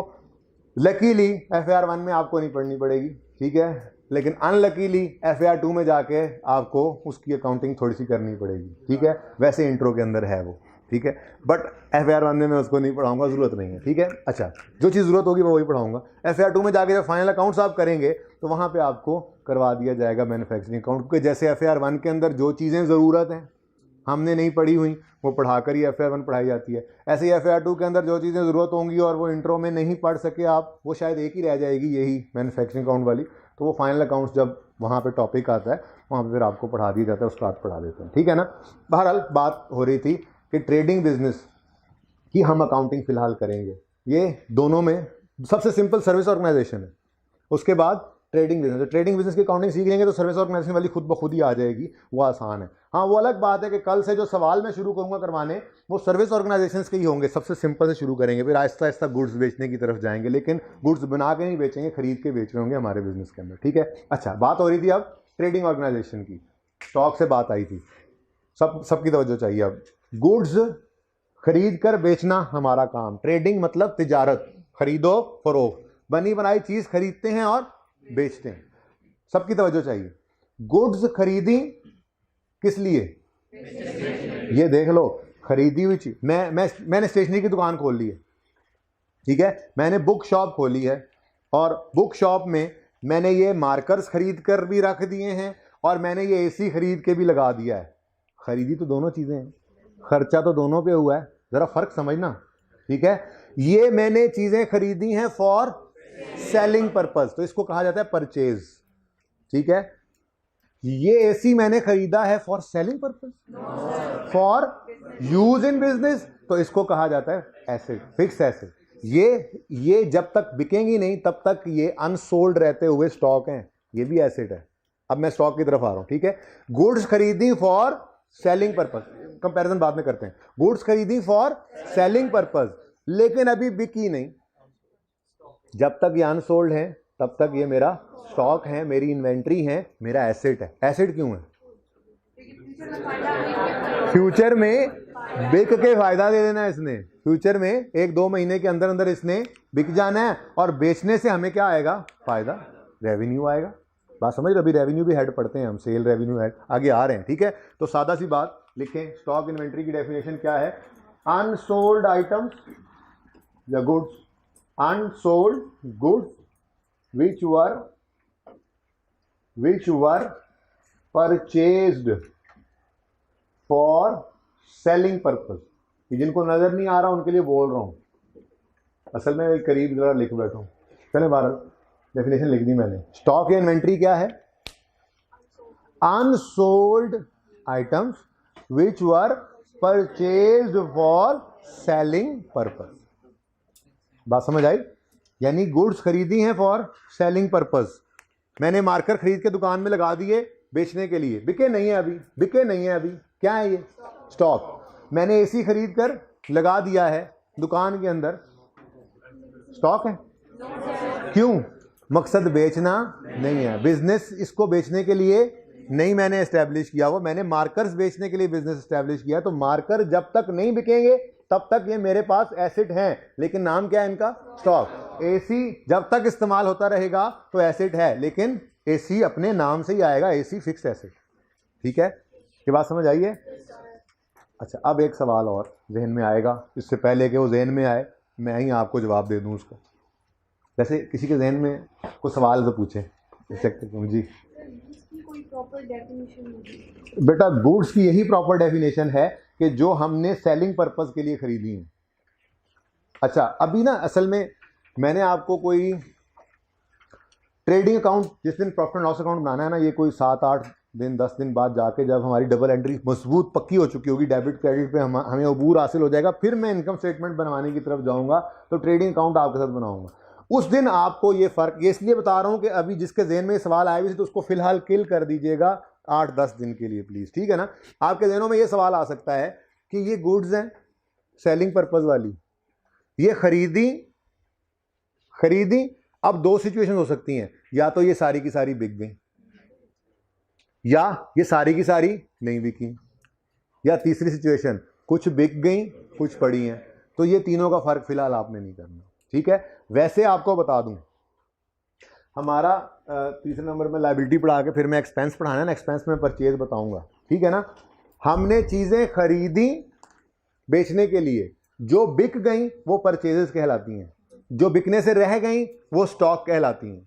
लकीली FIR 1 में आपको नहीं पढ़नी पड़ेगी, ठीक है, लेकिन अनलकीली FIR 2 में जाके आपको उसकी अकाउंटिंग थोड़ी सी करनी पड़ेगी, ठीक है। वैसे इंट्रो के अंदर है वो, ठीक है, बट FIR 1 में मैं उसको नहीं पढ़ाऊंगा, जरूरत नहीं है, ठीक है। अच्छा, जो चीज़ जरूरत होगी मैं वही पढ़ाऊंगा। FIR 2 में जाके जब फाइनल अकाउंट्स आप करेंगे तो वहाँ पे आपको करवा दिया जाएगा मैन्युफैक्चरिंग अकाउंट, क्योंकि जैसे FIR 1 के अंदर जो चीज़ें ज़रूरत हैं हमने नहीं पढ़ी हुई, वो पढ़ाकर ही FIR 1 पढ़ाई जाती है। ऐसे ही FIR 2 के अंदर जो चीज़ें ज़रूरत होंगी और वो इंट्रो में नहीं पढ़ सके आप, वो शायद एक ही रह जाएगी, यही मैन्युफैक्चरिंग अकाउंट वाली, तो वो फाइनल अकाउंट्स जब वहाँ पे टॉपिक आता है वहाँ पे फिर आपको पढ़ा दिया जाता है, उसके बाद पढ़ा देते हैं, ठीक है ना। बहरहाल बात हो रही थी कि ट्रेडिंग बिजनेस की हम अकाउंटिंग फ़िलहाल करेंगे। ये दोनों में सबसे सिंपल सर्विस ऑर्गेनाइजेशन है, उसके बाद ट्रेडिंग बिजनेस। ट्रेडिंग बिजनेस की अकाउंटिंग सीख लेंगे तो सर्विस ऑर्गेनाइजेशन वाली खुद ब खुद ही आ जाएगी, वो आसान है। हाँ, वो अलग बात है कि कल से जो सवाल मैं शुरू करूँगा करवाने वो सर्विस ऑर्गेनाइजेशंस के ही होंगे, सबसे सिंपल से शुरू करेंगे, फिर आहिस्ता आहिस्ता गुड्स बेचने की तरफ जाएंगे, लेकिन गुड्स बना के नहीं बेचेंगे, खरीद के बेच रहे होंगे हमारे बिजनेस के अंदर, ठीक है। अच्छा, बात हो रही थी अब ट्रेडिंग ऑर्गेनाइजेशन की, स्टॉक से बात आई थी, सबकी तवज्जो चाहिए। अब गुड्स खरीद कर बेचना हमारा काम, ट्रेडिंग मतलब तिजारत, खरीदो फरोख्त, बनी बनाई चीज़ खरीदते हैं और बेचते हैं, सबकी तवज्जो चाहिए। गुड्स खरीदी किस लिए? ये देख लो, खरीदी हुई चीज, मैंने स्टेशनरी की दुकान खोल ली है, ठीक है, मैंने बुक शॉप खोली है, और बुक शॉप में मैंने ये मार्कर्स खरीद कर भी रख दिए हैं और मैंने ये AC खरीद के भी लगा दिया है। खरीदी तो दोनों चीजें हैं, खर्चा तो दोनों पे हुआ है, जरा फर्क समझना, ठीक है। ये मैंने चीजें खरीदी हैं फॉर सेलिंग पर्पस, तो इसको कहा जाता है परचेज, ठीक है। ये एसी मैंने खरीदा है for selling purpose, for use in business, तो इसको कहा जाता है एसेट, फिक्स एसेट। ये जब तक बिकेंगी नहीं तब तक ये अनसोल्ड रहते हुए स्टॉक हैं, ये भी एसेट है। अब मैं स्टॉक की तरफ आ रहा हूं, ठीक है। गुड्स खरीदी फॉर सेलिंग पर्पस, कंपैरिजन बाद में करते हैं। गुड्स खरीदी फॉर सेलिंग पर्पस, लेकिन अभी बिकी नहीं। जब तक ये अनसोल्ड है तब तक ये मेरा स्टॉक है, मेरी इन्वेंट्री है, मेरा एसेट है। एसेट क्यों है? फ्यूचर में बिक के फायदा दे देना है इसने। फ्यूचर में 1-2 महीने के अंदर अंदर इसने बिक जाना है, और बेचने से हमें क्या आएगा? फायदा, रेवेन्यू आएगा। बात समझ रहे? अभी रेवेन्यू भी हेड पढ़ते हैं हम, सेल रेवेन्यू हेड आगे आ रहे हैं, ठीक है। तो सादा सी बात लिखें, स्टॉक इन्वेंट्री की डेफिनेशन क्या है? अनसोल्ड आइटम्स या goods, unsold goods which were purchased for selling purpose। ये जिनको नजर नहीं आ रहा उनके लिए बोल रहा हूं, असल में करीब जरा लिख बैठा हूं। चले भारत, डेफिनेशन लिख दी मैंने। स्टॉक या इन्वेंट्री क्या है? Unsold items which were purchased for selling purpose। बात समझ आई? यानी गुड्स खरीदी हैं फॉर सेलिंग पर्पस। मैंने मार्कर खरीद के दुकान में लगा दिए बेचने के लिए, बिके नहीं है अभी, बिके नहीं है अभी। क्या है ये? स्टॉक। मैंने एसी खरीद कर लगा दिया है दुकान के अंदर, स्टॉक है। क्यों? मकसद बेचना नहीं है, बिजनेस इसको बेचने के लिए नहीं मैंने एस्टेब्लिश किया हुआ, मैंने मार्कर्स बेचने के लिए बिजनेस एस्टेब्लिश किया। तो मार्कर जब तक नहीं बिकेंगे तब तक ये मेरे पास एसेट हैं, लेकिन नाम क्या है इनका? स्टॉक। एसी जब तक इस्तेमाल होता रहेगा तो एसेट है, लेकिन एसी अपने नाम से ही आएगा, एसी फिक्स एसेट। ठीक है, ये बात समझ आई है? अच्छा, अब एक सवाल और जहन में आएगा, इससे पहले कि वो जहन में आए मैं ही आपको जवाब दे दूं उसका। जैसे किसी के जहन में कोई सवाल तो पूछे जी। कोई प्रॉपर डेफिनेशन? बेटा गुड्स की यही प्रॉपर डेफिनेशन है कि जो हमने सेलिंग पर्पस के लिए खरीदी है। अच्छा, अभी ना असल में मैंने आपको कोई ट्रेडिंग अकाउंट, जिस दिन प्रॉफिट एंड लॉस अकाउंट बनाना है ना, ये कोई 7-8 दिन 10 दिन बाद जाके जब हमारी डबल एंट्री मजबूत पक्की हो चुकी होगी, डेबिट क्रेडिट पे हमें अबूर हासिल हो जाएगा, फिर मैं इनकम स्टेटमेंट बनवाने की तरफ जाऊंगा तो ट्रेडिंग अकाउंट आपके साथ बनाऊंगा। उस दिन आपको ये फ़र्क, ये इसलिए बता रहा हूँ कि अभी जिसके जहन में ये सवाल आए हुए थे तो उसको फिलहाल किल कर दीजिएगा 8-10 दिन के लिए प्लीज़, ठीक है ना। आपके जहनों में ये सवाल आ सकता है कि ये गुड्स हैं सेलिंग पर्पज़ वाली, ये खरीदी। अब दो सिचुएशन हो सकती हैं, या तो ये सारी की सारी बिक गई, या ये सारी की सारी नहीं बिकी, या तीसरी सिचुएशन कुछ बिक गई कुछ पड़ी हैं। तो ये तीनों का फ़र्क फिलहाल आपने नहीं करना, ठीक है। वैसे आपको बता दूं, हमारा तीसरे नंबर में लायबिलिटी पढ़ा के फिर मैं एक्सपेंस पढ़ाना है ना, एक्सपेंस में परचेज बताऊंगा, ठीक है ना। हमने चीज़ें खरीदी बेचने के लिए, जो बिक गई वो परचेजेस कहलाती हैं, जो बिकने से रह गई वो स्टॉक कहलाती हैं।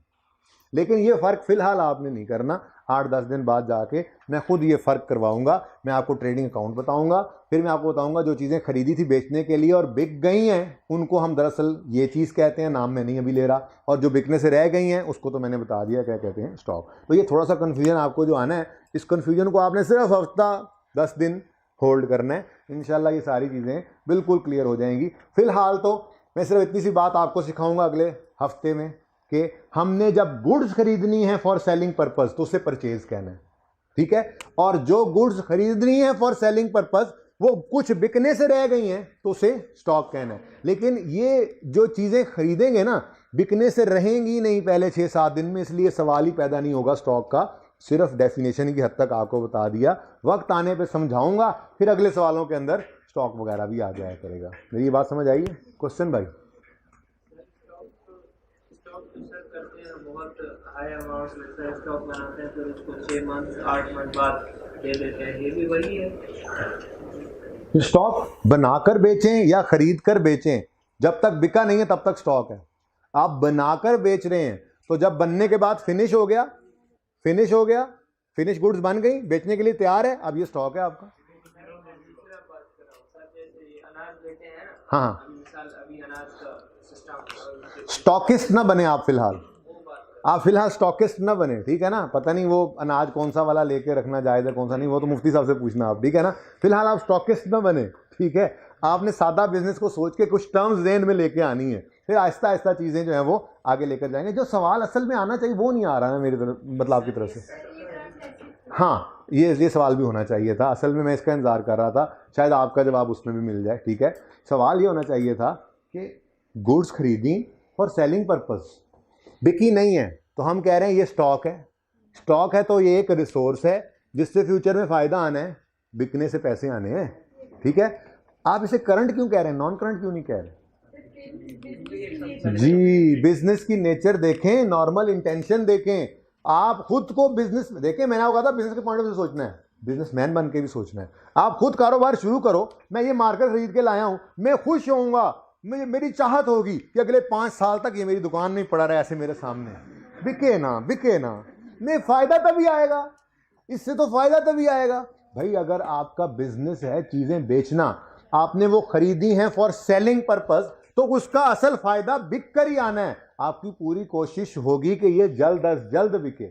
लेकिन ये फ़र्क फिलहाल आपने नहीं करना, 8-10 दिन बाद जाके मैं खुद ये फ़र्क करवाऊंगा। मैं आपको ट्रेडिंग अकाउंट बताऊंगा, फिर मैं आपको बताऊंगा जो चीज़ें खरीदी थी बेचने के लिए और बिक गई हैं उनको हम दरअसल ये चीज़ कहते हैं, नाम मैं नहीं अभी ले रहा, और जो बिकने से रह गई हैं उसको तो मैंने बता दिया क्या कहते हैं, स्टॉक। तो ये थोड़ा सा कन्फ्यूजन आपको जो आना है, इस कन्फ्यूजन को आपने सिर्फ हफ्ता 10 दिन होल्ड करना है, इंशाल्लाह ये सारी चीज़ें बिल्कुल क्लियर हो जाएंगी। फिलहाल तो मैं सिर्फ इतनी सी बात आपको सिखाऊंगा अगले हफ्ते में कि हमने जब गुड्स खरीदनी है फॉर सेलिंग पर्पस तो उसे परचेज कहना है, ठीक है। और जो गुड्स खरीदनी है फॉर सेलिंग पर्पस वो कुछ बिकने से रह गई हैं तो उसे स्टॉक कहना है। लेकिन ये जो चीज़ें खरीदेंगे ना, बिकने से रहेंगी नहीं पहले 6-7 दिन में, इसलिए सवाल ही पैदा नहीं होगा स्टॉक का। सिर्फ डेफिनेशन की हद तक आपको बता दिया, वक्त आने पे समझाऊंगा, फिर अगले सवालों के अंदर स्टॉक वगैरह भी आ जाया करेगा। मेरी बात समझ आई है? क्वेश्चन भाई? बहुत हाई अमाउंट में स्टॉक बनाते हैं, फिर उसको 6 मंथ 8 मंथ बाद दे देते हैं, ये भी वही है। स्टॉक बनाकर बेचें या खरीद कर बेचें, जब तक बिका नहीं है तब तक स्टॉक है। आप बनाकर बेच रहे हैं तो जब बनने के बाद फिनिश हो गया, फिनिश गुड्स बन गई, बेचने के लिए तैयार है, अब ये स्टॉक है आपका। हाँ, स्टॉकिस्ट ना बने आप फिलहाल, आप फिलहाल स्टॉकिस्ट ना बने, ठीक है ना। पता नहीं वो अनाज कौन सा वाला लेके रखना जायज़ है कौन सा नहीं, वो तो मुफ्ती साहब से पूछना आप, ठीक है ना। फिलहाल आप स्टॉकिस्ट ना बने, ठीक है। आपने सादा बिजनेस को सोच के कुछ टर्म्स जेन में लेके आनी है, फिर आहिस्ता आहिस्ता चीज़ें जो है वो आगे लेकर जाएंगे। जो सवाल असल में आना चाहिए वो नहीं आ रहा है मेरी तरफ, मतलब आपकी तरफ से। हाँ, ये सवाल भी होना चाहिए था, असल में मैं इसका इंतज़ार कर रहा था, शायद आपका जवाब उसमें भी मिल जाए, ठीक है। सवाल ये होना चाहिए था कि गुड्स खरीदी फॉर सेलिंग पर्पस, बिकी नहीं है तो हम कह रहे हैं ये स्टॉक है। स्टॉक है तो ये एक रिसोर्स है जिससे फ्यूचर में फ़ायदा आना है, बिकने से पैसे आने हैं, ठीक है। आप इसे करंट क्यों कह रहे हैं, नॉन करंट क्यों नहीं कह रहे? जी, बिजनेस की नेचर देखें, नॉर्मल इंटेंशन देखें, आप खुद को बिजनेस में देखें। मैंने आपको कहा था बिजनेस के पॉइंट ऑफ व्यू से सोचना है, बिजनेसमैन बन के भी सोचना है। आप खुद कारोबार शुरू करो, मैं ये मार्कर खरीद के लाया हूं, मैं खुश होऊंगा, मेरी चाहत होगी कि अगले 5 साल तक ये मेरी दुकान में पड़ा रहे ऐसे मेरे सामने, बिके ना, नहीं फायदा तभी आएगा, इससे तो फायदा तभी आएगा। भाई अगर आपका बिजनेस है चीजें बेचना, आपने वो खरीदी हैं फॉर सेलिंग पर्पस, तो उसका असल फायदा बिक कर ही आना है। आपकी पूरी कोशिश होगी कि ये जल्द अज जल्द बिके।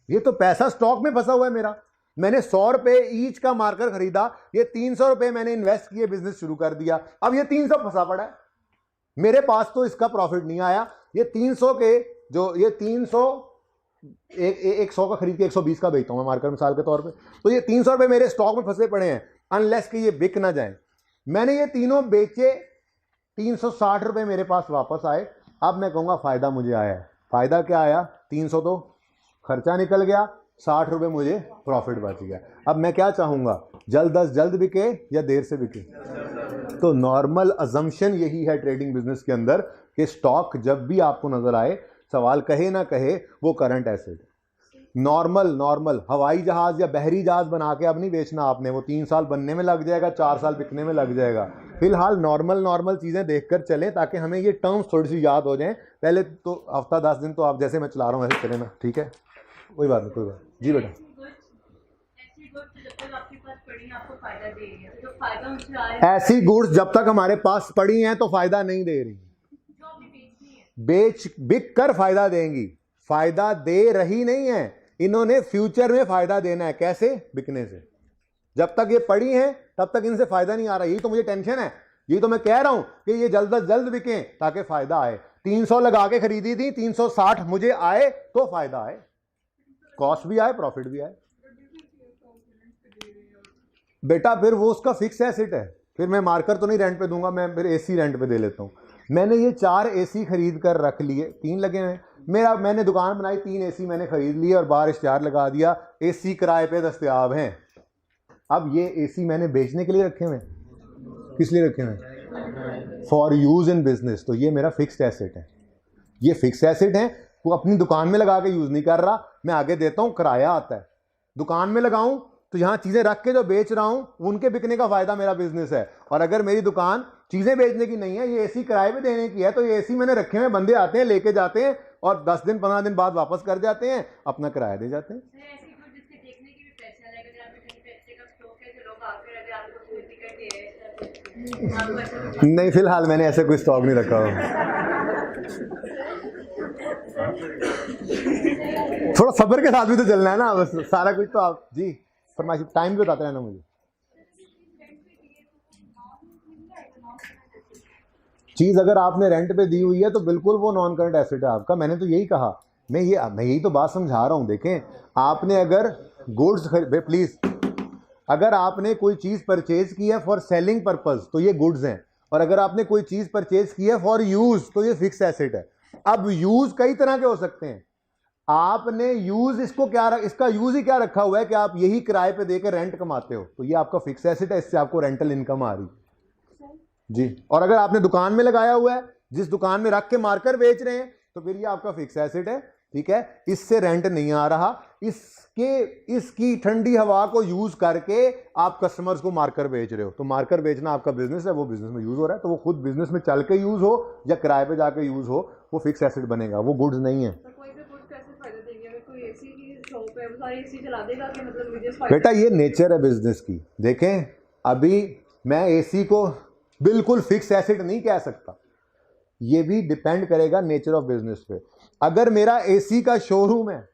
ये तो पैसा स्टॉक में फंसा हुआ है मेरा, मैंने 100 रुपए ईच का मार्कर खरीदा, ये 300 रुपए मैंने इन्वेस्ट किए, बिजनेस शुरू कर दिया, अब ये 300 फंसा पड़ा है, मेरे पास तो इसका प्रॉफिट नहीं आया। ये 300 के जो ये 300 एक 100 का खरीद के 120 का बेचता हूं मैं मार्कर मिसाल के तौर पे, तो ये 300 रुपए मेरे स्टॉक में फंसे पड़े हैं, अनलेस कि ये बिक ना जाए। मैंने ये तीनों बेचे, 360 रुपए मेरे पास वापस आए। अब मैं कहूँगा फ़ायदा मुझे आया है। फ़ायदा क्या आया? 300 तो खर्चा निकल गया, 60 रुपये मुझे प्रॉफिट बच गया। अब मैं क्या चाहूँगा, जल्द अज जल्द बिके या देर से बिके? तो नॉर्मल अजम्पशन यही है ट्रेडिंग बिजनेस के अंदर कि स्टॉक जब भी आपको नज़र आए, सवाल कहे ना कहे, वो करंट एसेट। नॉर्मल हवाई जहाज़ या बहरी जहाज़ बना के अब नहीं बेचना आपने, वो 3 साल बनने में लग जाएगा, 4 साल बिकने में लग जाएगा। फिलहाल नॉर्मल चीज़ें देखकर चलें ताकि हमें ये टर्म्स थोड़ी सी याद हो जाएं। पहले तो हफ्ता 10 दिन तो आप जैसे मैं चला रहा हूँ वैसे चले ना, ठीक है, कोई बात नहीं, कोई बात। जी बेटा, ऐसी गुड्स जब तक हमारे पास पड़ी हैं तो फायदा नहीं दे रही, बिक कर फायदा देंगी, फायदा दे रही नहीं है। इन्होंने फ्यूचर में फायदा देना है, कैसे? बिकने से। जब तक ये पड़ी हैं तब तक इनसे फायदा नहीं आ रहा। यही तो मुझे टेंशन है, यही तो मैं कह रहा हूं कि ये जल्द अज जल्द बिकें ताकि फायदा आए। 300 लगा के खरीदी थी, 360 मुझे आए तो फायदा आए, कॉस्ट भी आए, प्रॉफिट भी आए। बेटा फिर वो उसका फिक्स एसेट है, फिर मैं मार्कर तो नहीं रेंट पे दूंगा, मैं फिर एसी रेंट पे दे लेता हूं। मैंने ये 4 एसी खरीद कर रख लिए, 3 लगे हैं मैंने दुकान बनाई, 3 एसी मैंने खरीद लिए और बाहर इश्तिहार लगा दिया, एसी किराए पे दस्तयाब हैं। अब ये एसी मैंने बेचने के लिए रखे हुए, किस लिए रखे हुए? For use in business. तो ये मेरा फिक्स्ड एसेट है, ये फिक्स एसेट है, वो अपनी दुकान में लगा के यूज नहीं कर रहा, मैं आगे देता हूं, किराया आता है। दुकान में लगाऊं तो यहाँ चीजें रख के जो बेच रहा हूं उनके बिकने का फायदा मेरा बिजनेस है। और अगर मेरी दुकान चीजें बेचने की नहीं है, ये एसी किराए पे देने की है, तो ये एसी मैंने रखे हुए, बंदे आते हैं लेके जाते हैं और 10 दिन 15 दिन बाद वापस कर जाते हैं, अपना किराया दे जाते हैं। नहीं, फिलहाल मैंने ऐसे कोई स्टॉक नहीं रखा हो। थोड़ा सब्र के साथ भी तो चलना है ना, बस सारा कुछ तो आप जी फरमाइश टाइम भी बताते रहना मुझे। चीज अगर आपने रेंट पे दी हुई है तो बिल्कुल वो नॉन करंट एसेट है आपका। मैंने तो यही कहा, मैं यही तो बात समझा रहा हूं। देखें, आपने अगर गुड्स प्लीज, अगर आपने कोई चीज परचेज की है फॉर सेलिंग पर्पस तो ये गुड्स हैं, और अगर आपने कोई चीज परचेज की है फॉर यूज तो ये फिक्स एसेट है। अब यूज कई तरह के हो सकते हैं, आपने यूज इसका यूज ही क्या रखा हुआ है कि आप यही किराए पे देकर रेंट कमाते हो, तो ये आपका फिक्स एसेट है, इससे आपको रेंटल इनकम आ रही जी। और अगर आपने दुकान में लगाया हुआ है, जिस दुकान में रख के मार्कर बेच रहे हैं, तो फिर ये आपका फिक्स एसेट है, ठीक है, इससे रेंट नहीं आ रहा, इसकी ठंडी हवा को यूज करके आप कस्टमर्स को मार्कर बेच रहे हो, तो मार्कर बेचना आपका बिजनेस है, वो बिजनेस में यूज हो रहा है, तो वो खुद बिजनेस में चल के यूज हो या किराए पे जाके यूज हो, वो फिक्स एसेट बनेगा, वो गुड्स नहीं है। बेटा ये नेचर है बिजनेस की। देखें, अभी मैं एसी को बिल्कुल फिक्स एसेट नहीं कह सकता, ये भी डिपेंड करेगा नेचर ऑफ बिजनेस पे। अगर मेरा एसी का शोरूम है,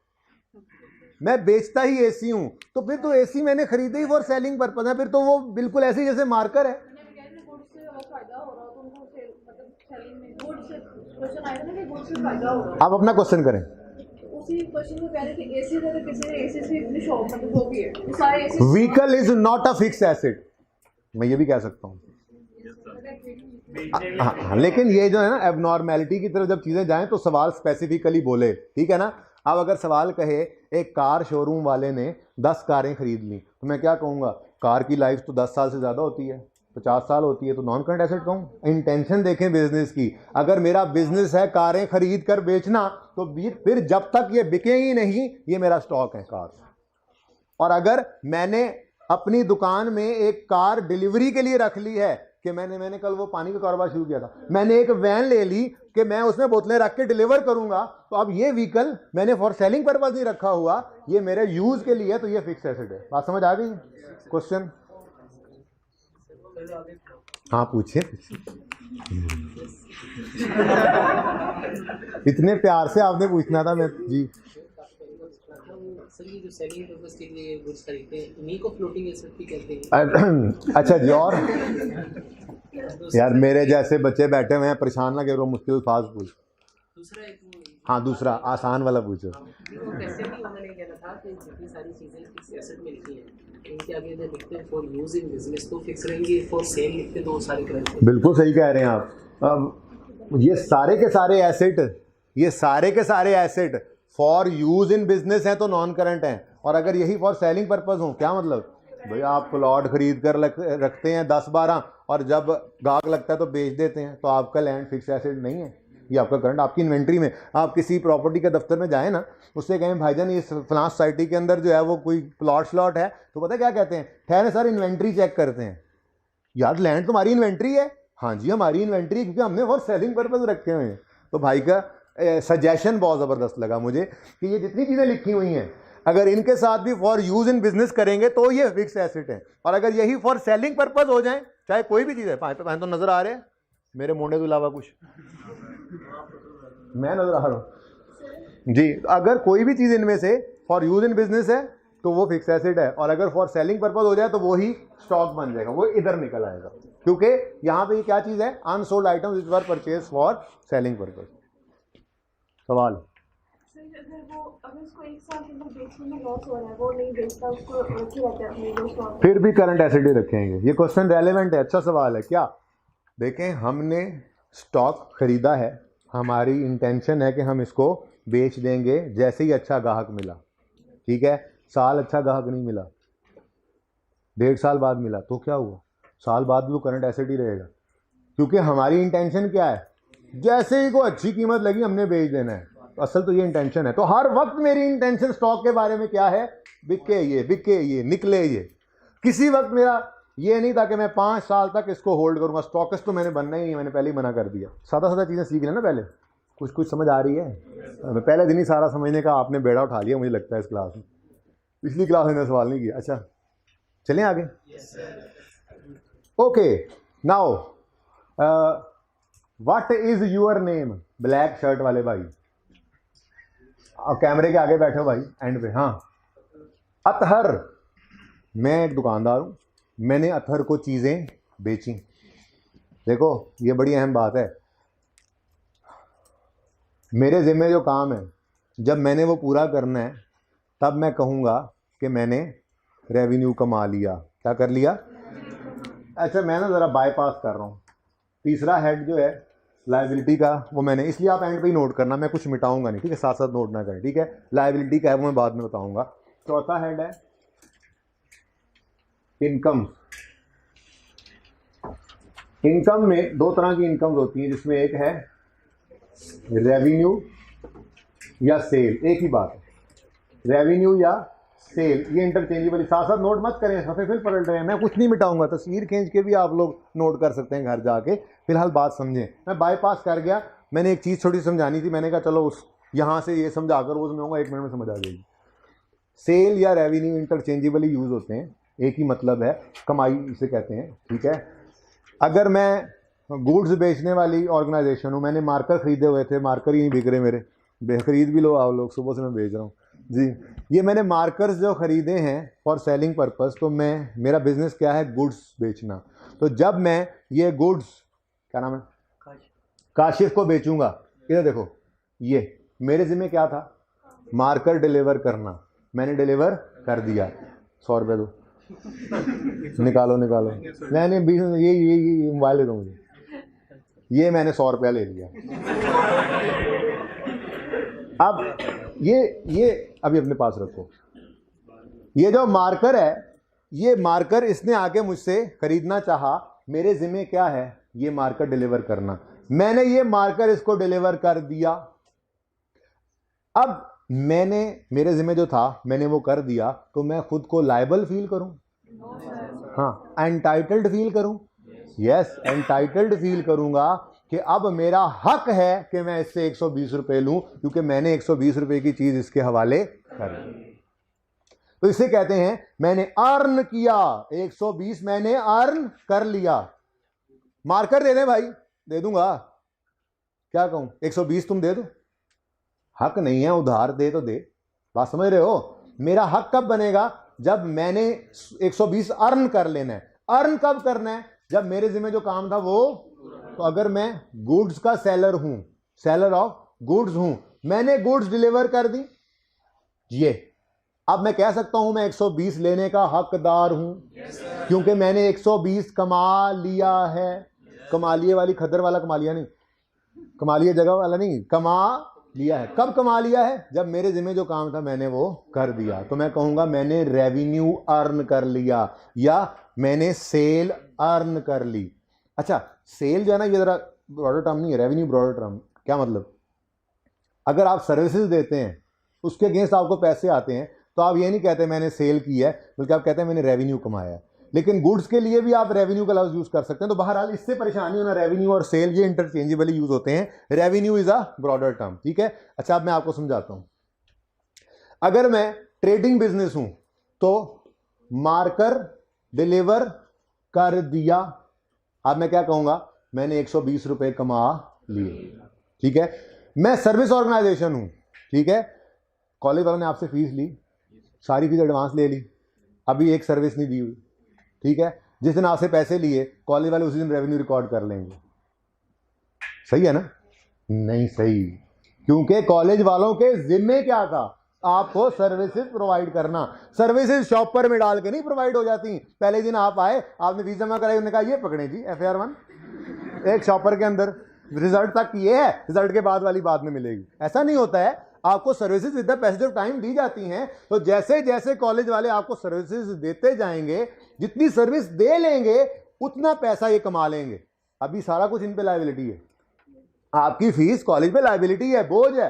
मैं बेचता ही एसी हूं, तो फिर तो एसी मैंने खरीदे ही फॉर सेलिंग पर्पज है, फिर तो वो बिल्कुल ऐसे ही जैसे मार्कर है। आप अपना क्वेश्चन करें। उसी क्वेश्चन को कह रहे थे एसी से, तो किसी ने एसी से इतनी शॉप मतलब जो भी है वो सारे AC. Vehicle is not a fix asset, मैं ये भी कह सकता हूँ। हाँ, लेकिन ये जो है ना एबनॉर्मेलिटी की तरफ जब चीज़ें जाएं तो सवाल स्पेसिफिकली बोले, ठीक है ना। अब अगर सवाल कहे एक कार शोरूम वाले ने 10 कारें खरीद ली, तो मैं क्या कहूँगा, कार की लाइफ तो 10 साल से ज़्यादा होती है, 50 साल होती है, तो नॉन करंट एसेट कहूँ। इंटेंशन देखें बिजनेस की, अगर मेरा बिजनेस है कारें खरीद कर बेचना, तो फिर जब तक ये बिके ही नहीं, ये मेरा स्टॉक है कार। और अगर मैंने अपनी दुकान में एक कार डिलीवरी के लिए रख ली है कि मैंने कल वो पानी का कारोबार शुरू किया था, मैंने एक वैन ले ली कि मैं उसमें बोतलें रख के डिलीवर करूंगा, तो अब ये व्हीकल मैंने फॉर सेलिंग पर्पज नहीं रखा हुआ, ये मेरे यूज के लिए है, तो ये फिक्स एसेट है। बात समझ आ गई? क्वेश्चन? हाँ पूछिए। इतने प्यार से आपने पूछना था। मैं जी सर ये जो सेलिंग पर्पस के लिए गुड्स खरीदते हैं इन्हीं को फ्लोटिंग एसेट भी कहते हैं। अच्छा जी, और यार मेरे जैसे बच्चे बैठे हुए हैं, परेशान ना करो, मुश्किल फास्ट पूछ। दूसरा एक हाँ दूसरा आसान वाला पूछो। वो कैसे भी उन्होंने कहना था कि जितनी सारी चीज़ें फिक्स एसेट मिलती हैं इनके आगे जब लिखते हैं फॉर यूज इन बिजनेस तो फिक्स रहेंगी, फॉर सेल लिखते तो सारे करेंगे। बिल्कुल सही कह रहे हैं आप। अब ये सारे के सारे asset for use in business हैं तो नॉन करंट हैं, और अगर यही फॉर सेलिंग पर्पज हो, क्या मतलब भैया आप प्लॉट खरीद कर रखते हैं 10-12 और जब गाहक लगता है तो बेच देते हैं, तो आपका लैंड फिक्स एसेट नहीं है, ये आपका करंट आपकी इन्वेंट्री में। आप किसी प्रॉपर्टी के दफ्तर में जाएं ना, उससे कहें भाईजान ये फलां सोसाइटी के अंदर जो है वो कोई प्लॉट है, तो पता क्या कहते हैं, ठहरे सर इन्वेंट्री चेक करते हैं। यार लैंड तुम्हारी इन्वेंट्री है? हाँ जी हमारी इन्वेंट्री है, क्योंकि हमने फॉर सेलिंग पर्पज रखे हुए हैं। तो भाई का सजेशन बहुत ज़बरदस्त लगा मुझे कि ये जितनी चीज़ें लिखी हुई हैं अगर इनके साथ भी फॉर यूज इन बिजनेस करेंगे तो ये फिक्स एसेट है, और अगर यही फॉर सेलिंग पर्पज हो जाए, चाहे कोई भी चीज़ है, पाए तो नजर आ रहे हैं मेरे मोड़े के अलावा कुछ मैं नजर आ रहा हूँ जी। अगर कोई भी चीज़ इनमें से फॉर यूज इन बिजनेस है तो वो फिक्स एसेट है, और अगर फॉर सेलिंग पर्पज हो जाए तो वो ही स्टॉक बन जाएगा, वो इधर निकल आएगा, क्योंकि यहाँ पे क्या चीज़ है, unsold items which were purchase for selling purpose. सवाल? अगर उसको 1 साल के अंदर बेचने में लॉस हो रहा है, वो नहीं बेचता, उसको रखे रहते हैं अपने दोस्त, फिर भी करंट एसेट ही रखेंगे। ये क्वेश्चन रेलेवेंट है, अच्छा सवाल है। क्या देखें, हमने स्टॉक खरीदा है, हमारी इंटेंशन है कि हम इसको बेच देंगे जैसे ही अच्छा ग्राहक मिला, ठीक है। साल अच्छा ग्राहक नहीं मिला, 1.5 साल बाद मिला, तो क्या हुआ, साल बाद भी वो करंट एसेट ही रहेगा, क्योंकि हमारी इंटेंशन क्या है, जैसे ही को अच्छी कीमत लगी हमने बेच देना है। असल तो ये इंटेंशन है। तो हर वक्त मेरी इंटेंशन स्टॉक के बारे में क्या है, बिके ये निकले ये। किसी वक्त मेरा ये नहीं था कि मैं 5 साल तक इसको होल्ड करूंगा। स्टॉकिस्ट तो मैंने बनना ही नहीं, मैंने पहले ही मना कर दिया। सादा चीज़ें सीख लेना पहले, कुछ समझ आ रही है। पहले दिन ही सारा समझने का आपने बेड़ा उठा लिया मुझे लगता है इस क्लास में। पिछली क्लास में सवाल नहीं किया। अच्छा चलें आगे। Okay now what is your name? Black shirt वाले भाई, कैमरे के आगे बैठे हो भाई, एंड पे। हाँ, अतहर। मैं एक दुकानदार हूँ, मैंने अतहर को चीज़ें बेची। देखो ये बड़ी अहम बात है, मेरे ज़िम्मे जो काम है जब मैंने वो पूरा करना है तब मैं कहूँगा कि मैंने रेवेन्यू कमा लिया। क्या कर लिया? अच्छा मैं ना ज़रा बाईपास कर रहा हूँ। तीसरा हेड जो है लायबिलिटी का, वो मैंने, इसलिए आप एंड पे ही नोट करना, मैं कुछ मिटाऊंगा नहीं, ठीक है, साथ साथ नोट ना करें, ठीक है। लायबिलिटी का है वो मैं बाद में बताऊंगा। चौथा हेड है इनकम। इनकम में 2 तरह की इनकम होती हैं, जिसमें एक है रेवेन्यू या सेल, एक ही बात है, रेवेन्यू या सेल, ये इंटरचेंजेबल। साथ साथ नोट मत करें, सफ़े फिर पलट रहे हैं, मैं कुछ नहीं मिटाऊंगा, तस्वीर खींच के भी आप लोग नोट कर सकते हैं घर जाके। फिलहाल बात समझें, मैं बाईपास कर गया, मैंने एक चीज़ छोटी समझानी थी, मैंने कहा चलो उस यहाँ से ये समझा कर वो समझाऊंगा, 1 मिनट में समझ आ जाएगी। सेल या रेवेन्यू इंटरचेंजेबली यूज़ होते हैं, एक ही मतलब है, कमाई इसे कहते हैं, ठीक है। अगर मैं गुड्स बेचने वाली ऑर्गेनाइजेशन हूँ, मैंने मार्कर खरीदे हुए थे, मार्कर ही नहीं बिक रहे मेरे, खरीद भी लो आप लोग, सुबह से मैं बेच रहा हूँ जी। ये मैंने मार्कर्स जो ख़रीदे हैं फॉर सेलिंग पर्पस, तो मेरा बिजनेस क्या है, गुड्स बेचना। तो जब मैं ये गुड्स, क्या नाम है, काशिफ को बेचूंगा, इधर देखो, ये मेरे ज़िम्मे क्या था, मार्कर डिलीवर करना, मैंने डिलीवर कर दिया। 100 रुपये दो, निकालो निकालो, नहीं 20, ये मोबाइल दे दो मुझे, ये मैंने 100 रुपया ले लिया। अब ये अभी अपने पास रखो। ये जो मार्कर है, ये मार्कर इसने आके मुझसे खरीदना चाहा, मेरे ज़िम्मे क्या है, ये मार्कर डिलीवर करना। मैंने ये मार्कर इसको डिलीवर कर दिया। अब मैंने, मेरे ज़िम्मे जो था मैंने वो कर दिया, तो मैं खुद को लायबल फील करूं? हाँ, एंटाइटल्ड फील करूं? यस, एंटाइटल्ड फील करूंगा कि अब मेरा हक है कि मैं इससे 120 रुपये लूं, क्योंकि मैंने 120 रुपये की चीज़ इसके हवाले कर दी। तो इसे कहते हैं मैंने अर्न किया, 120 मैंने अर्न कर लिया। मार्कर दे दे भाई, दे दूंगा, क्या कहूं, 120 तुम दे दो, हक नहीं है, उधार दे तो दे। बात समझ रहे हो? मेरा हक कब बनेगा, जब मैंने 120 अर्न कर लेना है। अर्न कब करना है, जब मेरे जिम्मे जो काम था वो, तो अगर मैं गुड्स का सेलर हूं, सेलर ऑफ गुड्स हूं, मैंने गुड्स डिलीवर कर दी, ये अब मैं कह सकता हूं मैं 120 लेने का हकदार हूं, क्योंकि मैंने 120 कमा लिया है। कमालिए वाली खद्दर वाला कमालिया नहीं, कमालिया जगह वाला नहीं, कमा लिया है। कब कमा लिया है, जब मेरे जिम्मे जो काम था मैंने वो कर दिया। तो मैं कहूंगा मैंने रेवेन्यू अर्न कर लिया, या मैंने सेल अर्न कर ली। अच्छा, सेल जो है ना, ये जरा ब्रॉडर टर्म नहीं है, रेवेन्यू ब्रॉडर टर्म। क्या मतलब, अगर आप सर्विसेज देते हैं, उसके अगेंस्ट आपको पैसे आते हैं, तो आप ये नहीं कहते मैंने सेल की है, बल्कि आप कहते हैं मैंने रेवेन्यू कमाया है। लेकिन गुड्स के लिए भी आप रेवेन्यू का लफ्ज़ यूज़ कर सकते हैं। तो बहरहाल इससे परेशानी होना, रेवेन्यू और सेल ये इंटरचेंजेबली यूज़ होते हैं। Revenue is a broader term, ठीक है। अच्छा, अब मैं आपको समझाता हूँ। अगर मैं ट्रेडिंग बिजनेस हूँ, तो मार्कर डिलीवर कर दिया, अब मैं क्या कहूँगा, मैंने 120 रुपये कमा लिए, ठीक है। मैं सर्विस ऑर्गेनाइजेशन हूँ, ठीक है, कॉलेज वालों ने आपसे फीस ली, सारी फीस एडवांस ले ली, अभी एक सर्विस नहीं दी हुई, ठीक है। जिस दिन आपसे पैसे लिए, कॉलेज वाले उसी दिन रेवेन्यू रिकॉर्ड कर लेंगे। सही है ना? नहीं सही, क्योंकि कॉलेज वालों के जिम्मे क्या था, आपको सर्विसेज प्रोवाइड करना। सर्विसेज शॉपर में डाल के नहीं प्रोवाइड हो जाती। पहले दिन आप आए, आपने फीस जमा कराई, उन्होंने कहा ये पकड़े जी FIR 1, एक शॉपर के अंदर, रिजल्ट तक ये है, रिजल्ट के बाद वाली बाद में मिलेगी। ऐसा नहीं होता है। आपको services with the passage of time दी जाती हैं। तो जैसे जैसे कॉलेज वाले आपको सर्विसेज देते जाएंगे, जितनी सर्विस दे लेंगे उतना पैसा ये कमा लेंगे। अभी सारा कुछ इन पे लायबिलिटी है, आपकी फीस कॉलेज पे लायबिलिटी है, बोझ है,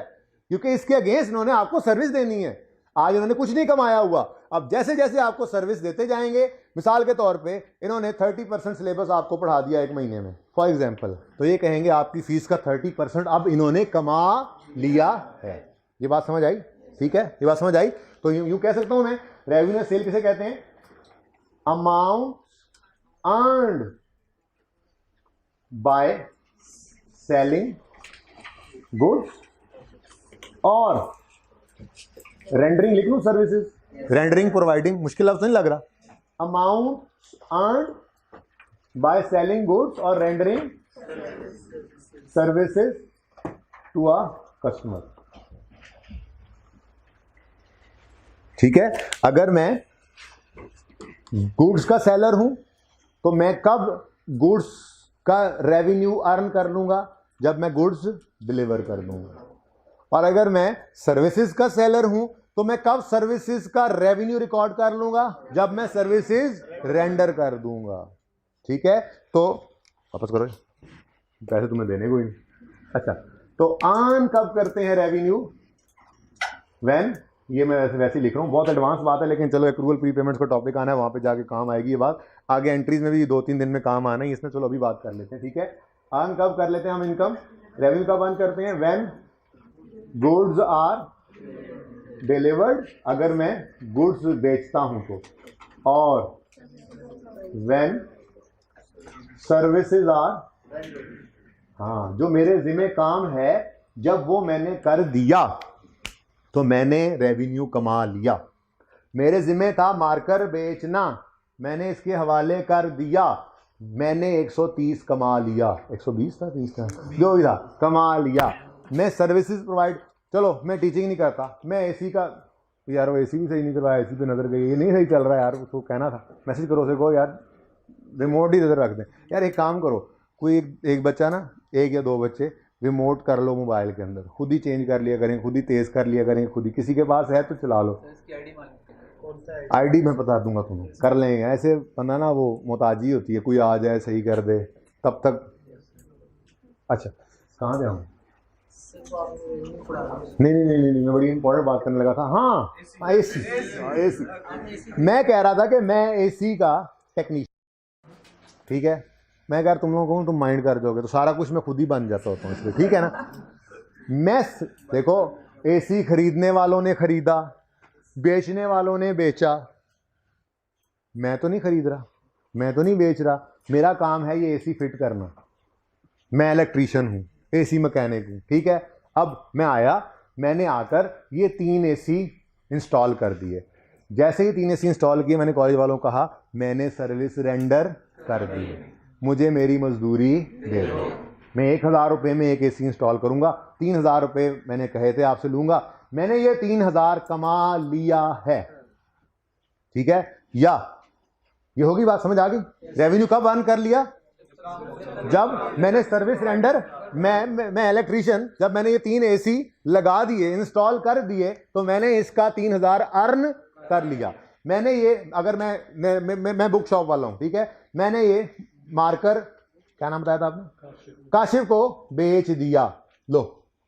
क्योंकि इसके अगेंस्ट इन्होंने आपको सर्विस देनी है। आज इन्होंने कुछ नहीं कमाया हुआ। अब जैसे जैसे आपको सर्विस देते जाएंगे, मिसाल के तौर पे इन्होंने 30% सिलेबस आपको पढ़ा दिया एक महीने में, फॉर एग्जाम्पल, तो ये कहेंगे आपकी फीस का 30% अब इन्होंने कमा लिया है। ये बात समझ आई? ठीक है, ये बात समझ आई? तो यूं कह सकता हूं मैं, रेवेन्यू सेल किसे कहते हैं, amount earned by selling goods, और रेंडरिंग लिख लूं सर्विसेज, रेंडरिंग प्रोवाइडिंग, मुश्किल लफ्ज़ नहीं लग रहा। Amount earned by selling goods और rendering services to a customer, ठीक है। अगर मैं गुड्स का सेलर हूं, तो मैं कब गुड्स का रेवेन्यू अर्न कर लूंगा, जब मैं गुड्स डिलीवर कर दूंगा। और अगर मैं सर्विसेज का सेलर हूं, तो मैं कब सर्विसेज का रेवेन्यू रिकॉर्ड कर लूंगा, जब मैं सर्विसेज रेंडर कर दूंगा, ठीक है। तो वापस करो, पैसे तुम्हें देने को ही नहीं। अच्छा, तो अर्न कब करते हैं रेवेन्यू, व्हेन, ये मैं वैसे ही लिख रहा हूँ, बहुत एडवांस बात है, लेकिन चलो एक्रूवल प्री पेमेंट्स का टॉपिक आना है, वहाँ पे जाके काम आएगी ये बात। आगे एंट्रीज में भी 2-3 दिन में काम आना है, इसमें चलो अभी बात कर लेते हैं, ठीक है। अर्न कब कर लेते हैं हम इनकम, रेवेन्यू कब अर्न करते हैं, व्हेन गुड्स आर डिलीवर्ड, अगर मैं गुड्स बेचता हूँ तो, और व्हेन सर्विसेज आर, हाँ, जो मेरे जिम्मे काम है जब वो मैंने कर दिया तो मैंने रेवेन्यू कमा लिया। मेरे ज़िम्मे था मार्कर बेचना, मैंने इसके हवाले कर दिया, मैंने 130 कमा लिया, 120 था 30 था जो भी था, कमा लिया। मैं सर्विसेज प्रोवाइड, चलो मैं टीचिंग नहीं करता, मैं एसी का, यार वो एसी भी सही नहीं चल रहा है, एसी पे नज़र गई, ये नहीं सही चल रहा है यार, उसको कहना था, मैसेज करो उसे, को यार रिमोट ही इधर रख दें। यार एक काम करो, कोई एक बच्चा ना, एक या दो बच्चे रिमोट कर लो मोबाइल के अंदर, खुद ही चेंज कर लिया करें, खुद ही तेज़ कर लिया करें, खुद ही, किसी के पास है तो चला लो। आईडी मैं बता दूंगा, तुम्हें कर लेंगे। ऐसे बंदा ना वो मोहताजी होती है, कोई आ जाए सही कर दे तब तक। अच्छा कहाँ जाऊँ? नहीं, मैं बड़ी इंपॉर्टेंट बात करने लगा था। हाँ एसी। मैं कह रहा था कि मैं एसी का टेक्नीशियन, ठीक है, मैं अगर तुम लोगों को तुम माइंड कर दोगे तो सारा कुछ मैं खुद ही बन जाता होता हूँ, इसलिए ठीक है ना। मैं देखो, एसी खरीदने वालों ने खरीदा, बेचने वालों ने बेचा, मैं तो नहीं खरीद रहा, मैं तो नहीं बेच रहा, मेरा काम है ये एसी फिट करना। मैं इलेक्ट्रीशियन हूँ, एसी मैकेनिक हूँ, ठीक है। अब मैं आया, मैंने आकर ये 3 एसी इंस्टॉल कर दिए। जैसे ही 3 एसी इंस्टॉल किए, मैंने कॉलेज वालों को कहा मैंने सर्विस रेंडर कर दी, मुझे मेरी मजदूरी दे दो। मैं 1000 रुपये में एक एसी इंस्टॉल करूँगा, 3000 रुपये मैंने कहे थे आपसे लूँगा, मैंने ये 3000 कमा लिया है, ठीक है। या ये होगी बात, समझ आ गई? रेवेन्यू कब अर्न कर लिया? जब मैंने सर्विस रेंडर, मैं इलेक्ट्रीशियन, जब मैंने ये 3 एसी लगा दिए, इंस्टॉल कर दिए, तो मैंने इसका 3000 अर्न कर लिया। मैंने ये, अगर मैं बुक शॉप वाला हूँ, ठीक है, मैंने ये मार्कर, क्या नाम बताया था आपने, काशिफ को बेच दिया, लो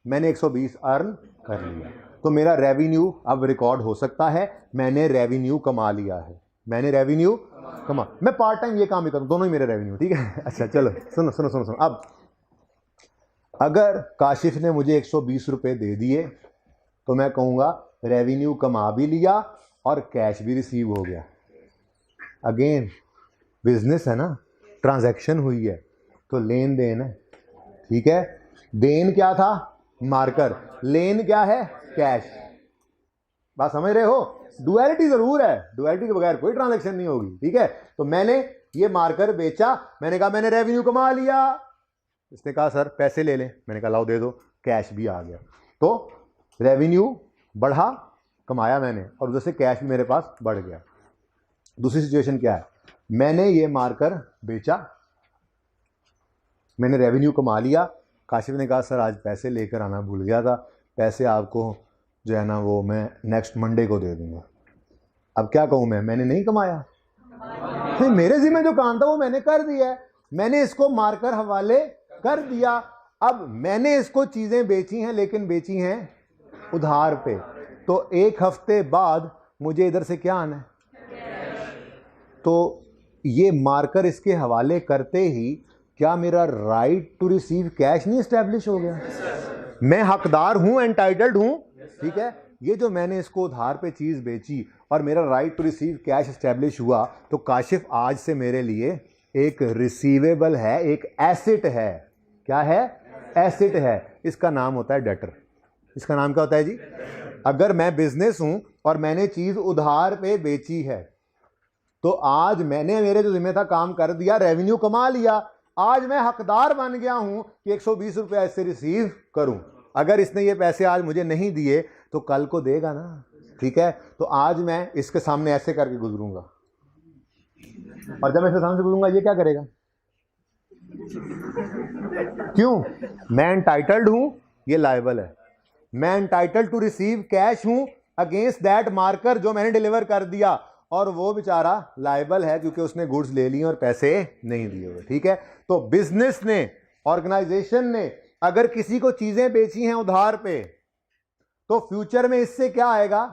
मैंने 120 अर्न कर लिया, तो मेरा रेवेन्यू अब रिकॉर्ड हो सकता है, मैंने रेवेन्यू कमा लिया है, मैंने रेवेन्यू कमा। मैं पार्ट टाइम ये काम ही करूँ, दोनों ही मेरे रेवेन्यू, ठीक है। अच्छा चलो सुनो। अब अगर काशिफ ने मुझे 120 रुपये दे दिए तो मैं कहूँगा रेवेन्यू कमा भी लिया और कैश भी रिसीव हो गया। अगेन बिजनेस है ना, ट्रांजैक्शन हुई है तो लेन देन है, ठीक है। देन क्या था? मार्कर। लेन क्या है? कैश। बात समझ रहे हो? डुअलिटी जरूर है, डुअलिटी के बगैर कोई ट्रांजैक्शन नहीं होगी, ठीक है। तो मैंने ये मार्कर बेचा, मैंने कहा मैंने रेवेन्यू कमा लिया। इसने कहा सर पैसे ले लें, मैंने कहा लाओ दे दो, कैश भी आ गया। तो रेवेन्यू बढ़ा, कमाया मैंने, और उधर से कैश भी मेरे पास बढ़ गया। दूसरी सिचुएशन क्या है? मैंने ये मार्कर बेचा, मैंने रेवेन्यू कमा लिया, काशिफ ने कहा सर आज पैसे लेकर आना भूल गया था, पैसे आपको जो है ना वो मैं नेक्स्ट मंडे को दे दूंगा। अब क्या कहूँ मैंने नहीं कमाया, नहीं, मेरे जिम्मे जो काम था वो मैंने कर दिया है, मैंने इसको मार्कर हवाले कर दिया। अब मैंने इसको चीज़ें बेची हैं, लेकिन बेची हैं उधार पे, तो 1 हफ्ते बाद मुझे इधर से क्या आना है? तो ये मार्कर इसके हवाले करते ही क्या मेरा राइट टू रिसीव कैश नहीं एस्टैब्लिश हो गया? मैं हकदार हूं, एंटाइटल्ड हूं, ठीक है। ये जो मैंने इसको उधार पे चीज़ बेची और मेरा right to receive cash establish हुआ, तो काशिफ आज से मेरे लिए एक रिसीवेबल है, एक एसेट है। क्या है? एसेट है। इसका नाम होता है डेटर। इसका नाम क्या होता है जी? अगर मैं बिजनेस हूं और मैंने चीज़ उधार पे बेची है, तो आज मैंने मेरे जो जिम्मे था काम कर दिया, रेवेन्यू कमा लिया, आज मैं हकदार बन गया हूं कि 120 रुपये ऐसे रिसीव करूं। अगर इसने ये पैसे आज मुझे नहीं दिए तो कल को देगा ना, ठीक है। तो आज मैं इसके सामने ऐसे करके गुजरूंगा, और जब मैं इसके सामने से गुजरूंगा ये क्या करेगा? क्यों? मैं एंटाइटल्ड हूं, ये लायबल है। मैं एंटाइटल्ड टू रिसीव कैश हूं अगेंस्ट दैट मार्कर जो मैंने डिलीवर कर दिया, और वो बेचारा लायबल है क्योंकि उसने गुड्स ले लिए और पैसे नहीं दिए हुए, ठीक है। तो बिजनेस ने, ऑर्गेनाइजेशन ने अगर किसी को चीजें बेची हैं उधार पे, तो फ्यूचर में इससे क्या आएगा?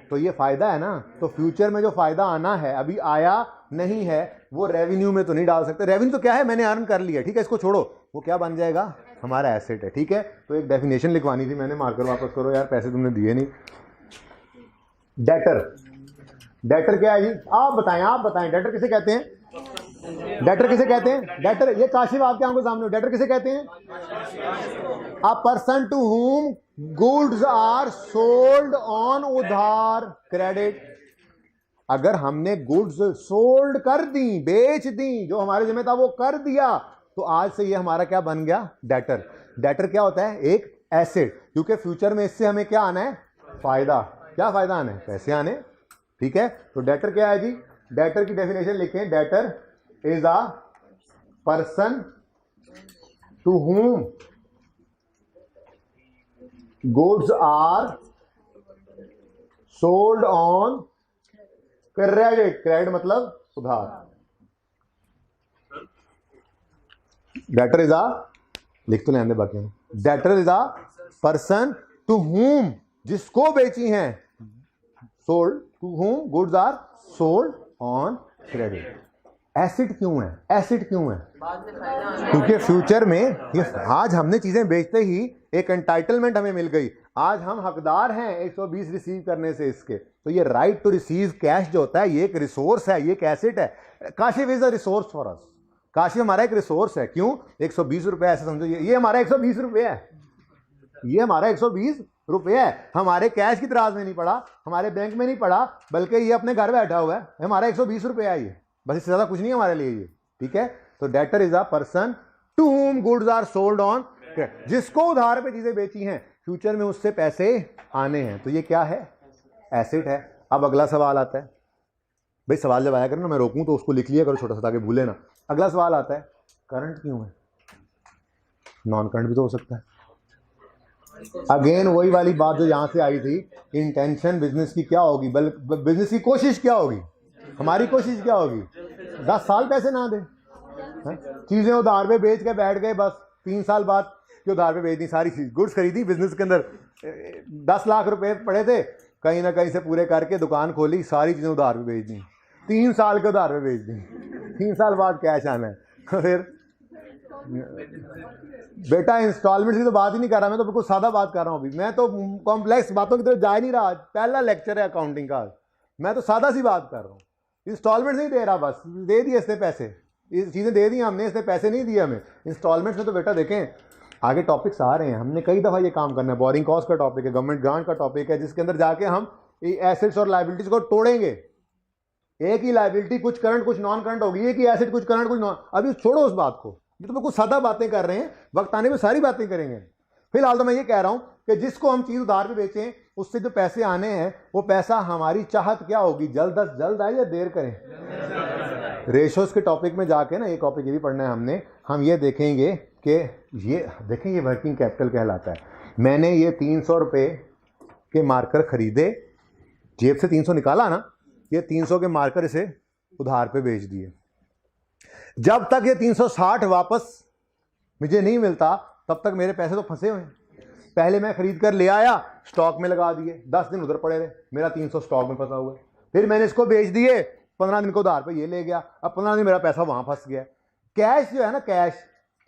तो ये फायदा है ना। तो फ्यूचर में जो फायदा आना है, अभी आया नहीं है, वो रेवेन्यू में तो नहीं डाल सकते। रेवेन्यू तो क्या है? मैंने अर्न कर लिया, ठीक है, इसको छोड़ो। वो क्या बन जाएगा? हमारा एसेट है, ठीक है। तो एक डेफिनेशन लिखवानी थी मैंने, मार्कर वापस करो यार, पैसे तुमने दिए नहीं। डेटर, डेटर क्या है जी? आप बताएं डेटर किसे कहते हैं? डेटर किसे कहते हैं? डेटर, ये काशिफ आपके आंखों के सामने, डेटर किसे कहते हैं? A person to whom goods are sold on उधार क्रेडिट। अगर हमने गुड्स सोल्ड कर दी, बेच दी, जो हमारे जिम्मे था वो कर दिया, तो आज से ये हमारा क्या बन गया? डेटर। डेटर क्या होता है? एक एसेट, क्योंकि फ्यूचर में इससे हमें क्या आना है? फायदा। क्या फायदा आना है? पैसे आने। ठीक है, तो डेटर क्या है जी? डेटर की डेफिनेशन लिखें, debtor is a person to whom goods are sold on credit. Credit मतलब उधार। डेटर इज अ, लिख तो लेंगे बाकी, debtor is a person to whom, जिसको बेची हैं, sold to whom goods are sold on credit. Acid क्यों है? एसिड क्यों है? बाद में फायदा आना। क्योंकि फ्यूचर में ये, आज हमने चीजें बेचते ही एक एंटाइटलमेंट हमें मिल गई, आज हम हकदार हैं 120 रिसीव करने से इसके। तो ये राइट टू रिसीव कैश जो होता है, ये एक रिसोर्स है, ये एक एसेट है। Kashif is a resource for us. Kashif हमारा एक रिसोर्स है। क्यों? 120 रुपए, ऐसे समझो, ये हमारा 120 रुपये है, ये हमारा 120 रुपये है। हमारे कैश की तराज में नहीं पड़ा, हमारे बैंक में नहीं पड़ा, बल्कि ये अपने घर बैठा हुआ है, हमारा 120 रुपये है ये, बस इससे ज्यादा कुछ नहीं है हमारे लिए ये। ठीक है, तो debtor is a person to whom goods are sold on, जिसको उधार पे चीजें बेची हैं, फ्यूचर में उससे पैसे आने हैं, तो ये क्या है? एसेट है। अब अगला सवाल आता है, भाई सवाल जब आया करें ना, मैं रोकूं तो उसको लिख लिया करो छोटा सा, ताकि भूले ना। अगला सवाल आता है, करंट क्यों है? नॉन करंट भी तो हो सकता है। अगेन वही वाली बात जो यहां से आई थी, इंटेंशन बिजनेस की क्या होगी, बिजनेस की कोशिश क्या होगी, हमारी कोशिश क्या होगी? 10 साल पैसे ना दे, चीजें उधार पे बेच के बैठ गए, बस 3 साल बाद कि उधार पे बेच दी, सारी चीज गुड्स खरीदी, बिजनेस के अंदर 10 लाख रुपए पड़े थे, कहीं ना कहीं से पूरे करके दुकान खोली, सारी चीजें उधार पे बेच दी, 3 साल के उधार पे बेच दी, 3 साल बाद कैश आना है। फिर बेटा इंस्टॉलमेंट की तो बात ही नहीं कर रहा, मैं तो बिल्कुल सादा बात कर रहा हूँ अभी, मैं तो कॉम्प्लेक्स बातों की तरफ जा ही नहीं रहा। पहला लेक्चर है अकाउंटिंग का, मैं तो सादा सी बात कर रहा हूँ। इंस्टॉलमेंट नहीं दे रहा, बस दे दिए इसने पैसे, ये चीज़ें दे दी हमने, इसने पैसे नहीं दिए हमें। इंस्टॉलमेंट में तो बेटा देखें आगे टॉपिक्स आ रहे हैं, हमने कई दफ़ा ये काम करना है। बोरिंग कॉस्ट का टॉपिक है, गवर्नमेंट ग्रांट का टॉपिक है, जिसके अंदर जाके हम एसेट्स और लाइबिलिटीज को तोड़ेंगे। एक ही लाइबिलिटी कुछ करंट कुछ नॉन करंट होगी, एक ही एसेट कुछ करंट कुछ नॉन। अभी छोड़ो उस बात को, ये तो मैं कुछ सादा बातें कर रहे हैं, वक्त आने में सारी बातें करेंगे। फिलहाल तो मैं ये कह रहा हूं कि जिसको हम चीज उधार पे बेचें, उससे जो पैसे आने हैं, वो पैसा हमारी चाहत क्या होगी, जल्द अज जल्द आए या देर करें। रेशोज के टॉपिक में जाके ना, एक टॉपिक ये भी पढ़ना है हमने, हम ये देखेंगे कि ये देखें, ये वर्किंग कैपिटल कहलाता है। मैंने ये 300 रुपये के मार्कर खरीदे, जेब से 300 निकाला ना, ये 300 के मार्कर इसे उधार पे बेच दिए। जब तक ये 360 वापस मुझे नहीं मिलता, तब तक मेरे पैसे तो फंसे हुए हैं। पहले मैं खरीद कर ले आया, स्टॉक में लगा दिए, 10 दिन उधर पड़े रहे, मेरा 300 स्टॉक में फंसा हुआ है। फिर मैंने इसको बेच दिए, 15 दिन को उधार पे ये ले गया, अब 15 दिन मेरा पैसा वहां फंस गया। कैश जो है ना, कैश,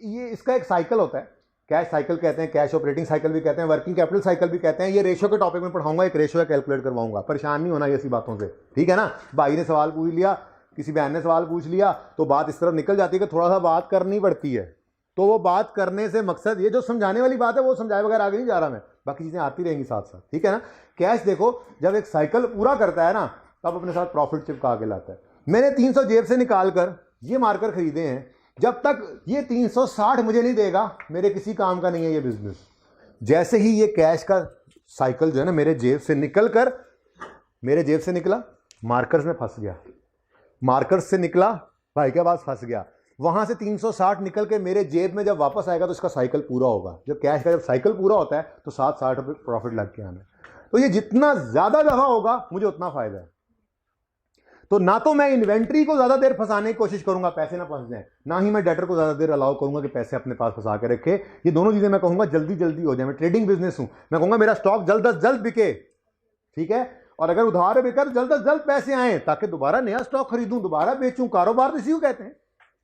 ये इसका एक साइकिल होता है, कैश साइकिल कहते हैं, कैश ऑपरेटिंग साइकिल भी कहते हैं, वर्किंग कैपिटल साइकिल भी कहते हैं। ये रेशो के टॉपिक में पढ़ाऊंगा, एक रेशो है कैलकुलेट करवाऊंगा, परेशान नहीं होना ये ऐसी बातों से, ठीक है ना। भाई ने सवाल पूछ लिया, किसी बहन ने सवाल पूछ लिया, तो बात इस तरफ निकल जाती है कि थोड़ा सा बात करनी पड़ती है। तो वो बात करने से मकसद, ये जो समझाने वाली बात है वो समझाए बगैर आगे नहीं जा रहा मैं, बाकी चीज़ें आती रहेंगी साथ साथ, ठीक है ना। कैश देखो, जब एक साइकिल पूरा करता है ना, तब अपने साथ प्रॉफिट चिपका के लाता है। मैंने 300 जेब से निकाल कर ये मार्कर खरीदे हैं, जब तक ये 360 मुझे नहीं देगा, मेरे किसी काम का नहीं है ये बिजनेस। जैसे ही ये कैश का साइकिल जो है ना मेरे जेब से निकल कर, मेरे जेब से निकला, मार्कर्स में फंस गया, मार्कर्स से निकला, भाई के पास फंस गया, वहां से 360 निकल के मेरे जेब में जब वापस आएगा तो इसका साइकिल पूरा होगा। जब कैश का जब साइकिल पूरा होता है तो 60 रुपये प्रॉफिट लग के आना है। तो ये जितना ज्यादा दफा होगा मुझे उतना फायदा है। तो ना तो मैं इन्वेंट्री को ज्यादा देर फंसाने की कोशिश करूंगा, पैसे ना फंस जाए, ना ही मैं डेटर को ज्यादा देर अलाउ करूंगा कि पैसे अपने पास फंसा के रखे। ये दोनों चीजें मैं कहूंगा जल्दी जल्दी हो जाए। मैं ट्रेडिंग बिजनेस हूं, मैं कहूंगा मेरा स्टॉक जल्द अज जल्द बिके, ठीक है, और अगर उधार बिकर जल्द अज जल्द पैसे आए ताकि दोबारा नया स्टॉक खरीदूं, दोबारा बेचूं। कारोबार तो इसी को कहते हैं,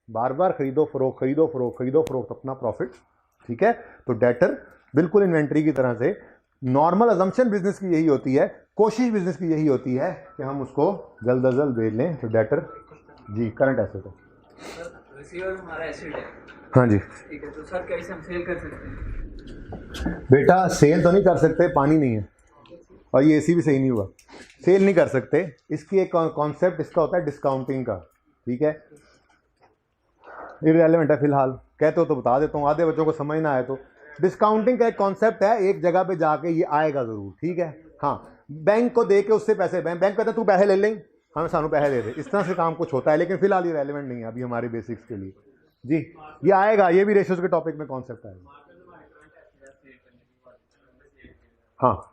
बार बार खरीदो फरोख्त, खरीदो फरोख्त, खरीदो फरोख्त, अपना प्रॉफिट, ठीक है। तो डेटर बिल्कुल इन्वेंट्री की तरह से, नॉर्मल अजम्पशन बिजनेस की यही होती है, कोशिश बिजनेस की यही होती है कि हम उसको जल्द अज जल्द बेच लें। तो डेटर जी करंट एसेट है। सर रिसीवर हमारा एसिड है, हाँ जी ठीक है, तो सर कैसे हम सेल कर सकते हैं? बेटा, सेल तो नहीं कर सकते, पानी नहीं है और ये एसी भी सही नहीं हुआ, सेल नहीं कर सकते। इसकी एक कॉन्सेप्ट इसका होता है डिस्काउंटिंग का, ठीक है। इररेलेवेंट है फिलहाल, कहते हो तो बता देता हूँ, आधे बच्चों को समझ ना आए तो। डिस्काउंटिंग का एक कॉन्सेप्ट है, एक जगह पे जाके ये आएगा ज़रूर, ठीक है। हाँ, बैंक को दे के उससे पैसे, बैंक कहता है तू पैसे ले लें, हमें सानू पैसे दे दे, इस तरह से काम कुछ होता है, लेकिन फिलहाल ये रेलिवेंट नहीं है अभी हमारे बेसिक्स के लिए जी। ये आएगा, ये भी रेशियोज के टॉपिक में कॉन्सेप्ट आएगा। हाँ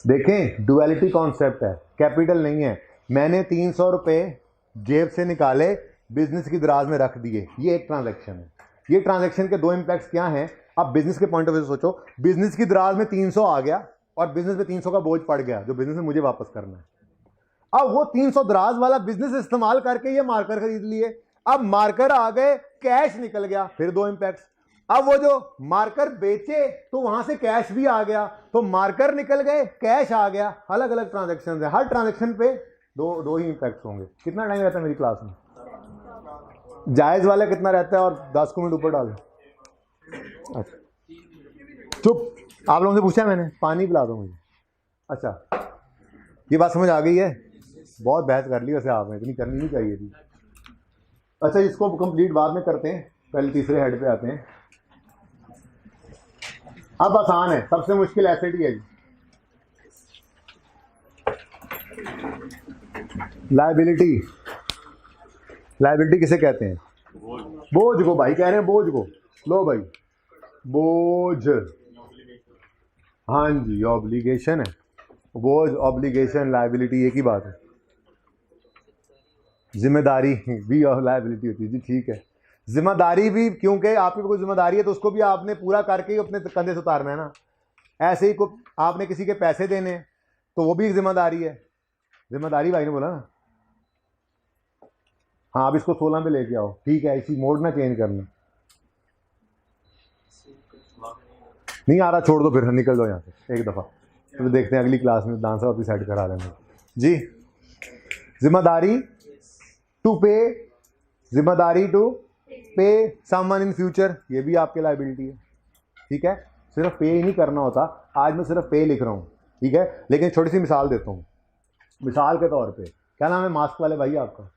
देखें, डुअलिटी कॉन्सेप्ट है, कैपिटल नहीं है। मैंने 300 रुपये जेब से निकाले, बिजनेस की दराज में रख दिए, ये एक ट्रांजैक्शन है। ये ट्रांजैक्शन के दो इम्पैक्ट्स क्या हैं, अब बिजनेस के पॉइंट ऑफ व्यू से सोचो, बिजनेस की दराज में 300 आ गया और बिजनेस में 300 का बोझ पड़ गया जो बिजनेस में मुझे वापस करना है। अब वो 300 दराज वाला बिजनेस इस्तेमाल करके ये मार्कर खरीद लिए, अब मार्कर आ गए, कैश निकल गया, फिर दो इम्पैक्ट्स। अब वो जो मार्कर बेचे तो वहां से कैश भी आ गया, तो मार्कर निकल गए, कैश आ गया, अलग अलग ट्रांजैक्शन है, हर ट्रांजैक्शन पे दो ही इम्पैक्ट्स होंगे। कितना टाइम रहता है मेरी क्लास में? जायज वाला कितना रहता है और 10 मिनट ऊपर डाल। अच्छा चुप, आप लोगों से पूछा मैंने, पानी पिला दो मुझे। अच्छा ये बात समझ आ गई है? बहुत बहस कर ली वैसे आपने, इतनी करनी नहीं चाहिए थी। अच्छा इसको कंप्लीट बाद में करते हैं, पहले तीसरे हेड पे आते हैं। अब आसान है, सबसे मुश्किल एसेट ही है जी, लायबिलिटी। लायबिलिटी किसे कहते हैं? बोझ को भाई कह रहे हैं, बोझ को। लो भाई, बोझ, हाँ जी, ऑब्लिगेशन है, बोझ, ऑब्लिगेशन, लायबिलिटी एक ही बात है। जिम्मेदारी भी और लायबिलिटी होती है जी, ठीक है। जिम्मेदारी भी, क्योंकि आपकी कोई जिम्मेदारी है तो उसको भी आपने पूरा करके ही अपने कंधे से उतारना है ना। ऐसे ही को आपने किसी के पैसे देने तो वो भी एक जिम्मेदारी है। जिम्मेदारी भाई ने बोला ना। हाँ, अब इसको 16 पे लेके आओ, ठीक है, इसी मोड ना चेंज करना। नहीं आ रहा, छोड़ दो फिर, निकल दो यहाँ से एक दफ़ा, तो देखते हैं अगली क्लास में डांसर वापस सेट करा लेंगे जी। जिम्मेदारी टू पे, जिम्मेदारी टू पे समवन इन फ्यूचर, ये भी आपके लायबिलिटी है, ठीक है। सिर्फ पे ही नहीं करना होता, आज मैं सिर्फ पे लिख रहा हूँ, ठीक है, लेकिन छोटी सी मिसाल देता हूँ। मिसाल के तौर पे, क्या नाम है मास्क वाले भाई आपका?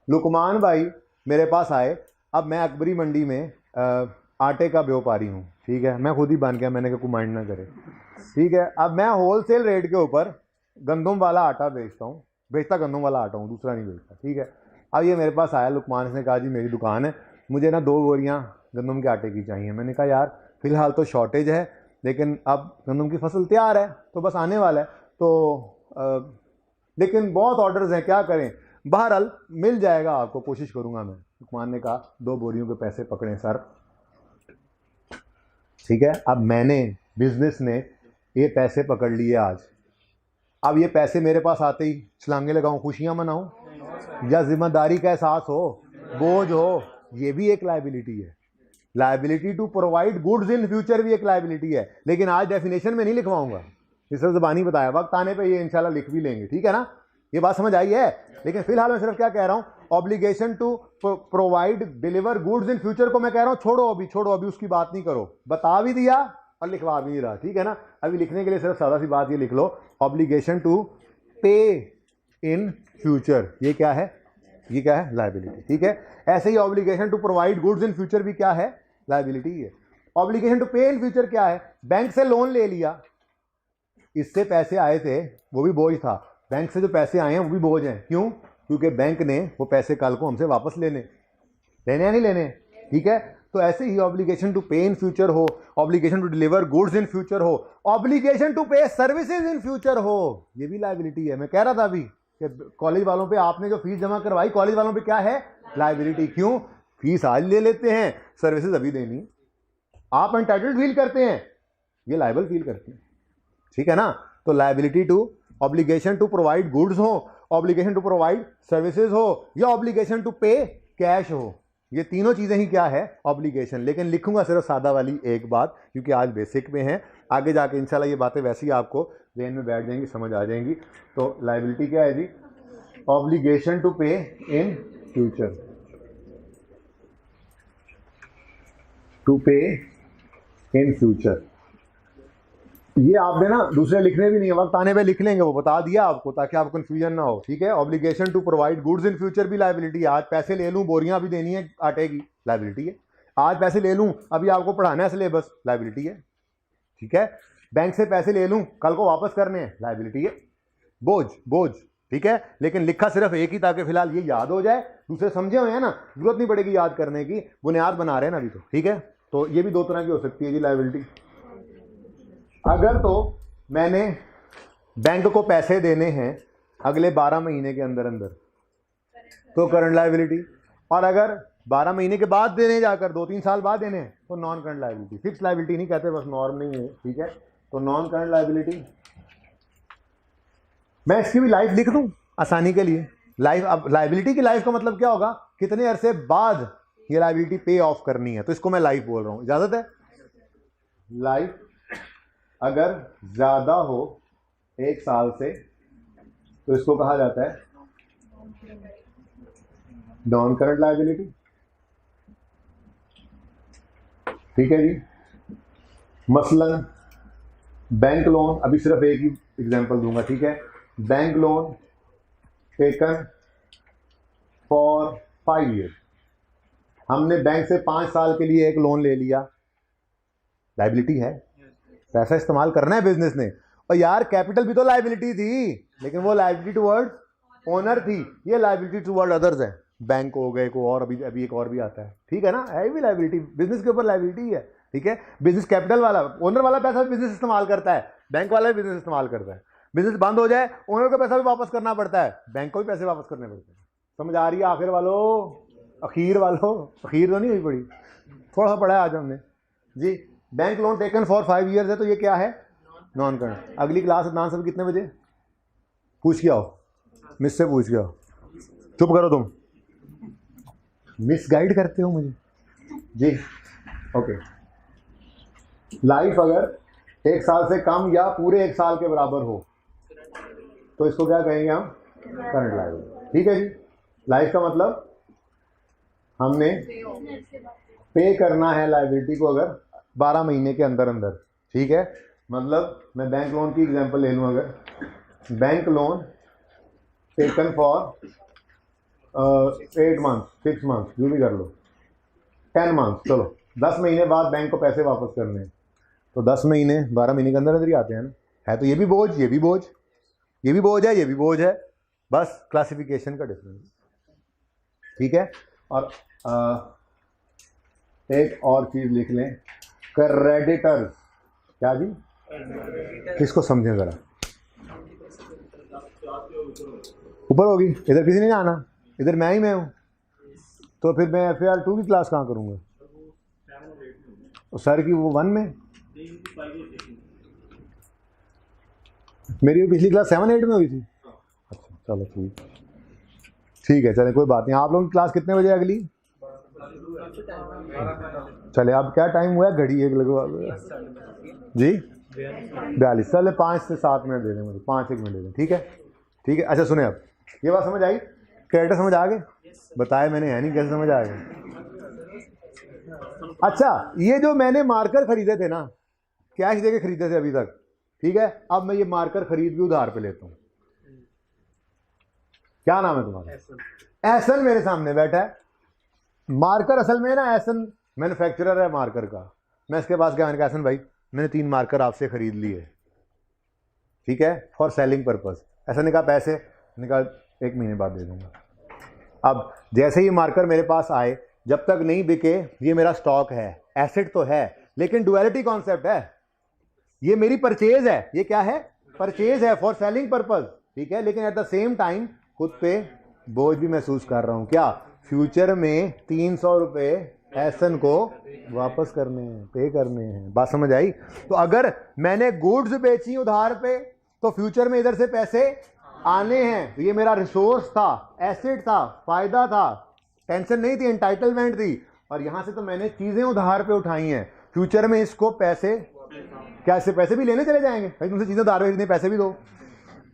लुकमान भाई मेरे पास आए। अब मैं अकबरी मंडी में आटे का व्यापारी हूँ, ठीक है, मैं खुद ही बन गया, मैंने कहा कोई माइंड ना करे, ठीक है। अब मैं होलसेल रेट के ऊपर गंदम वाला आटा बेचता हूँ, बेचता गंदम वाला आटा हूँ, दूसरा नहीं बेचता, ठीक है। अब ये मेरे पास आया लुकमान, इसने कहा जी मेरी दुकान है, मुझे ना 2 बोरियाँ गंदम के आटे की चाहिए। मैंने कहा यार फ़िलहाल तो शॉर्टेज है, लेकिन अब गंदम की फसल तैयार है तो बस आने वाला है, तो लेकिन बहुत ऑर्डर्स हैं, क्या करें? बहरहाल मिल जाएगा आपको, कोशिश करूँगा मैं। लुकमान ने कहा 2 बोरियों के पैसे पकड़ें सर, ठीक है। अब मैंने, बिजनेस ने ये पैसे पकड़ लिए आज। अब ये पैसे मेरे पास आते ही छलांगे लगाऊं, खुशियां मनाऊं, या जिम्मेदारी का एहसास हो, बोझ हो? ये भी एक लायबिलिटी है। Liability to provide goods in future भी एक लायबिलिटी है, लेकिन आज डेफिनेशन में नहीं लिखवाऊंगा, इस ज़बानी बताया, वक्त आने पे ये इंशाल्लाह लिख भी लेंगे, ठीक है ना। ये बात समझ आई है? लेकिन फिलहाल मैं सिर्फ क्या कह रहा हूँ, obligation to provide deliver goods in future को मैं कह रहा हूँ छोड़ो अभी उसकी बात नहीं करो। बता भी दिया और लिखवा भी नहीं रहा, ठीक है ना। अभी लिखने के लिए सिर्फ सादा सी बात ये लिख लो, obligation to pay in future, ये क्या है? ये क्या है? लायबिलिटी, ठीक है। ऐसे ही obligation to provide goods in future भी क्या है? लायबिलिटी है। Obligation to pay in future क्या है? बैंक से लोन ले लिया, इससे पैसे आए थे, वो भी बोझ था। बैंक से जो पैसे आए हैं वो भी बोझ हैं, क्यों? क्योंकि बैंक ने वो पैसे कल को हमसे वापस लेने या नहीं लेने, ठीक है। तो ऐसे ही obligation to pay in future हो, obligation to deliver goods in future हो, obligation to pay services in future हो, ये भी लायबिलिटी है। मैं कह रहा था अभी कि कॉलेज वालों पे आपने जो फीस जमा करवाई, कॉलेज वालों पे क्या है? लायबिलिटी। क्यों? फीस आज ले लेते हैं, सर्विसेज अभी देनी, आप एंटाइटल्ड फील करते हैं, ये लायबल फील करते हैं, ठीक है ना। तो liability to, obligation to provide goods हो, ऑब्लिगेशन टू प्रोवाइड सर्विसेज हो, या ऑब्लिगेशन टू पे कैश हो, ये तीनों चीज़ें ही क्या है? ऑब्लिगेशन। लेकिन लिखूंगा सिर्फ सादा वाली एक बात, क्योंकि आज बेसिक में है, आगे जाके इंशाल्लाह ये बातें वैसे ही आपको ब्रेन में बैठ जाएंगी, समझ आ जाएंगी। तो लायबिलिटी क्या है जी? Obligation to pay in future, to pay in future. ये आपने ना दूसरे लिखने भी नहीं है, वक्त आने पे लिख लेंगे, वो बता दिया आपको ताकि आपको कंफ्यूजन ना हो, ठीक है। Obligation to provide goods in future भी लायबिलिटी है। आज पैसे ले लूँ, बोरियां भी देनी है आटे की, लायबिलिटी है। आज पैसे ले लूँ, अभी आपको पढ़ाना है सिलेबस, लायबिलिटी है, ठीक है। बैंक से पैसे ले लूँ, कल को वापस करने हैं, लायबिलिटी है। बोझ बोझ, ठीक है। लेकिन लिखा सिर्फ एक ही ताकि फिलहाल ये याद हो जाए, दूसरे समझे हुए हैं ना, जरूरत नहीं पड़ेगी याद करने की, बुनियाद बना रहे हैं ना अभी तो, ठीक है। तो ये भी दो तरह की हो सकती है जी लायबिलिटी। अगर तो मैंने बैंक को पैसे देने हैं अगले 12 महीने के अंदर अंदर, तो करंट लायबिलिटी। और अगर 12 महीने के बाद देने जाकर 2-3 साल बाद देने हैं तो non current liability. Fix liability नहीं कहते, बस नॉर्म नहीं है, ठीक है। तो नॉन करंट लायबिलिटी, मैं इसकी भी लाइफ लिख दूं आसानी के लिए। लाइफ, अब लायबिलिटी की लाइफ का मतलब क्या होगा, कितने अरसे बाद ये लायबिलिटी पे ऑफ करनी है, तो इसको मैं लाइफ बोल रहा हूं। इजाजत है? लाइफ अगर ज्यादा हो 1 साल से तो इसको कहा जाता है नॉन करंट लायबिलिटी, ठीक है जी। मसलन बैंक लोन, अभी सिर्फ एक ही एग्जांपल दूंगा, ठीक है। Bank loan taken for 5 year, हमने बैंक से 5 साल के लिए एक लोन ले लिया, लायबिलिटी है, पैसा इस्तेमाल करना है बिजनेस ने। और यार कैपिटल भी तो लायबिलिटी थी, लेकिन वो लायबिलिटी टुवर्ड्स ओनर थी, ये लायबिलिटी टुवर्ड अदर्स है। बैंक हो गए को, और अभी एक और भी आता है, ठीक है ना, है भी लायबिलिटी, बिजनेस के ऊपर लायबिलिटी है, ठीक है। बिजनेस कैपिटल वाला, ओनर वाला पैसा बिजनेस इस्तेमाल करता है, बैंक वाला भी बिजनेस इस्तेमाल करता है। बिजनेस बंद हो जाए, ओनर का पैसा भी वापस करना पड़ता है, बैंक को भी पैसे वापस करने पड़ते हैं। समझ आ रही है आखिर वालों, अखीर वालों? अखीर तो नहीं हुई पड़ी, थोड़ा सा पढ़ा है आज हमने जी। Bank loan taken for 5 years है, तो ये क्या है, नॉन करंट। अगली क्लास अदनान सब कितने बजे? पूछ के आओ, मिस से पूछ के आओ। चुप करो तुम, मिस गाइड करते हो मुझे जी। ओके, लाइफ अगर 1 साल से कम या पूरे 1 साल के बराबर हो तो इसको क्या कहेंगे हम, करंट लायबिलिटी, ठीक है जी। लाइफ का मतलब हमने पे करना है लायबिलिटी को अगर 12 महीने के अंदर अंदर, ठीक है। मतलब मैं बैंक लोन की एग्जांपल ले लूँ, अगर bank loan taken for 8 month, 6 month, जो भी कर लो, 10 मंथ, चलो 10 महीने बाद बैंक को पैसे वापस करने हैं, तो 10 महीने 12 महीने के अंदर अंदर ही आते हैं ना। है तो ये भी बोझ, ये भी बोझ, ये भी बोझ है, ये भी बोझ है, बस क्लासिफिकेशन का डिफरेंस, ठीक है। और एक और चीज़ लिख लें, क्रेडिटर्स। क्या जी, किसको समझें ज़रा, ऊपर होगी, इधर किसी ने जाना, इधर मैं ही मैं हूँ, तो फिर मैं FAR 2 की क्लास कहाँ करूँगा? सर की वो 1 में, मेरी पिछली क्लास 7-8 में हुई थी। अच्छा चलो ठीक है, चले कोई बात नहीं। आप लोगों की क्लास कितने बजे अगली? चले अब क्या टाइम हुआ है, घड़ी एक लगवा जी 42, चले 5 से 7 मिनट दे दें मुझे, 5-1 मिनट दे दें, ठीक है, ठीक है। अच्छा सुने, अब ये बात समझ आई, क्रेडिटर समझ आ गए? बताया मैंने है नहीं, कैसे समझ आ गए? अच्छा, ये जो मैंने मार्कर खरीदे थे ना, कैश दे के खरीदे थे अभी तक, ठीक है। अब मैं ये मार्कर खरीद भी उधार पे लेता हूँ। क्या नाम है तुम्हारा? एहसन मेरे सामने बैठा है। मार्कर असल में ना, एहसन मैन्युफैक्चरर है मार्कर का। मैं इसके पास गया, मैंने कहा एहसन भाई मैंने 3 मार्कर आपसे खरीद लिए, ठीक है, फॉर सेलिंग पर्पस। ऐसा नहीं कहा पैसे, मैंने कहा 1 महीने बाद दे दूंगा। अब जैसे ही मार्कर मेरे पास आए, जब तक नहीं बिके, ये मेरा स्टॉक है, एसेट तो है, लेकिन डुअलिटी कॉन्सेप्ट है, ये मेरी परचेज है। ये क्या है? परचेज है फॉर सेलिंग पर्पस, ठीक है। लेकिन एट द सेम टाइम खुद पे बोझ भी महसूस कर रहा हूँ। क्या? फ्यूचर में 300 रुपये एहसन को वापस करने हैं, पे करने हैं। बात समझ आई? तो अगर मैंने गुड्स बेची उधार पे, तो फ्यूचर में इधर से पैसे आने हैं, तो ये मेरा रिसोर्स था, एसेट था, फायदा था, टेंशन नहीं थी, एंटाइटलमेंट थी। और यहां से तो मैंने चीजें उधार पे उठाई हैं, फ्यूचर में इसको पैसे, क्या इससे पैसे भी लेने चले जाएंगे? भाई तुमसे चीजें उधार पे, इतने पैसे भी दो,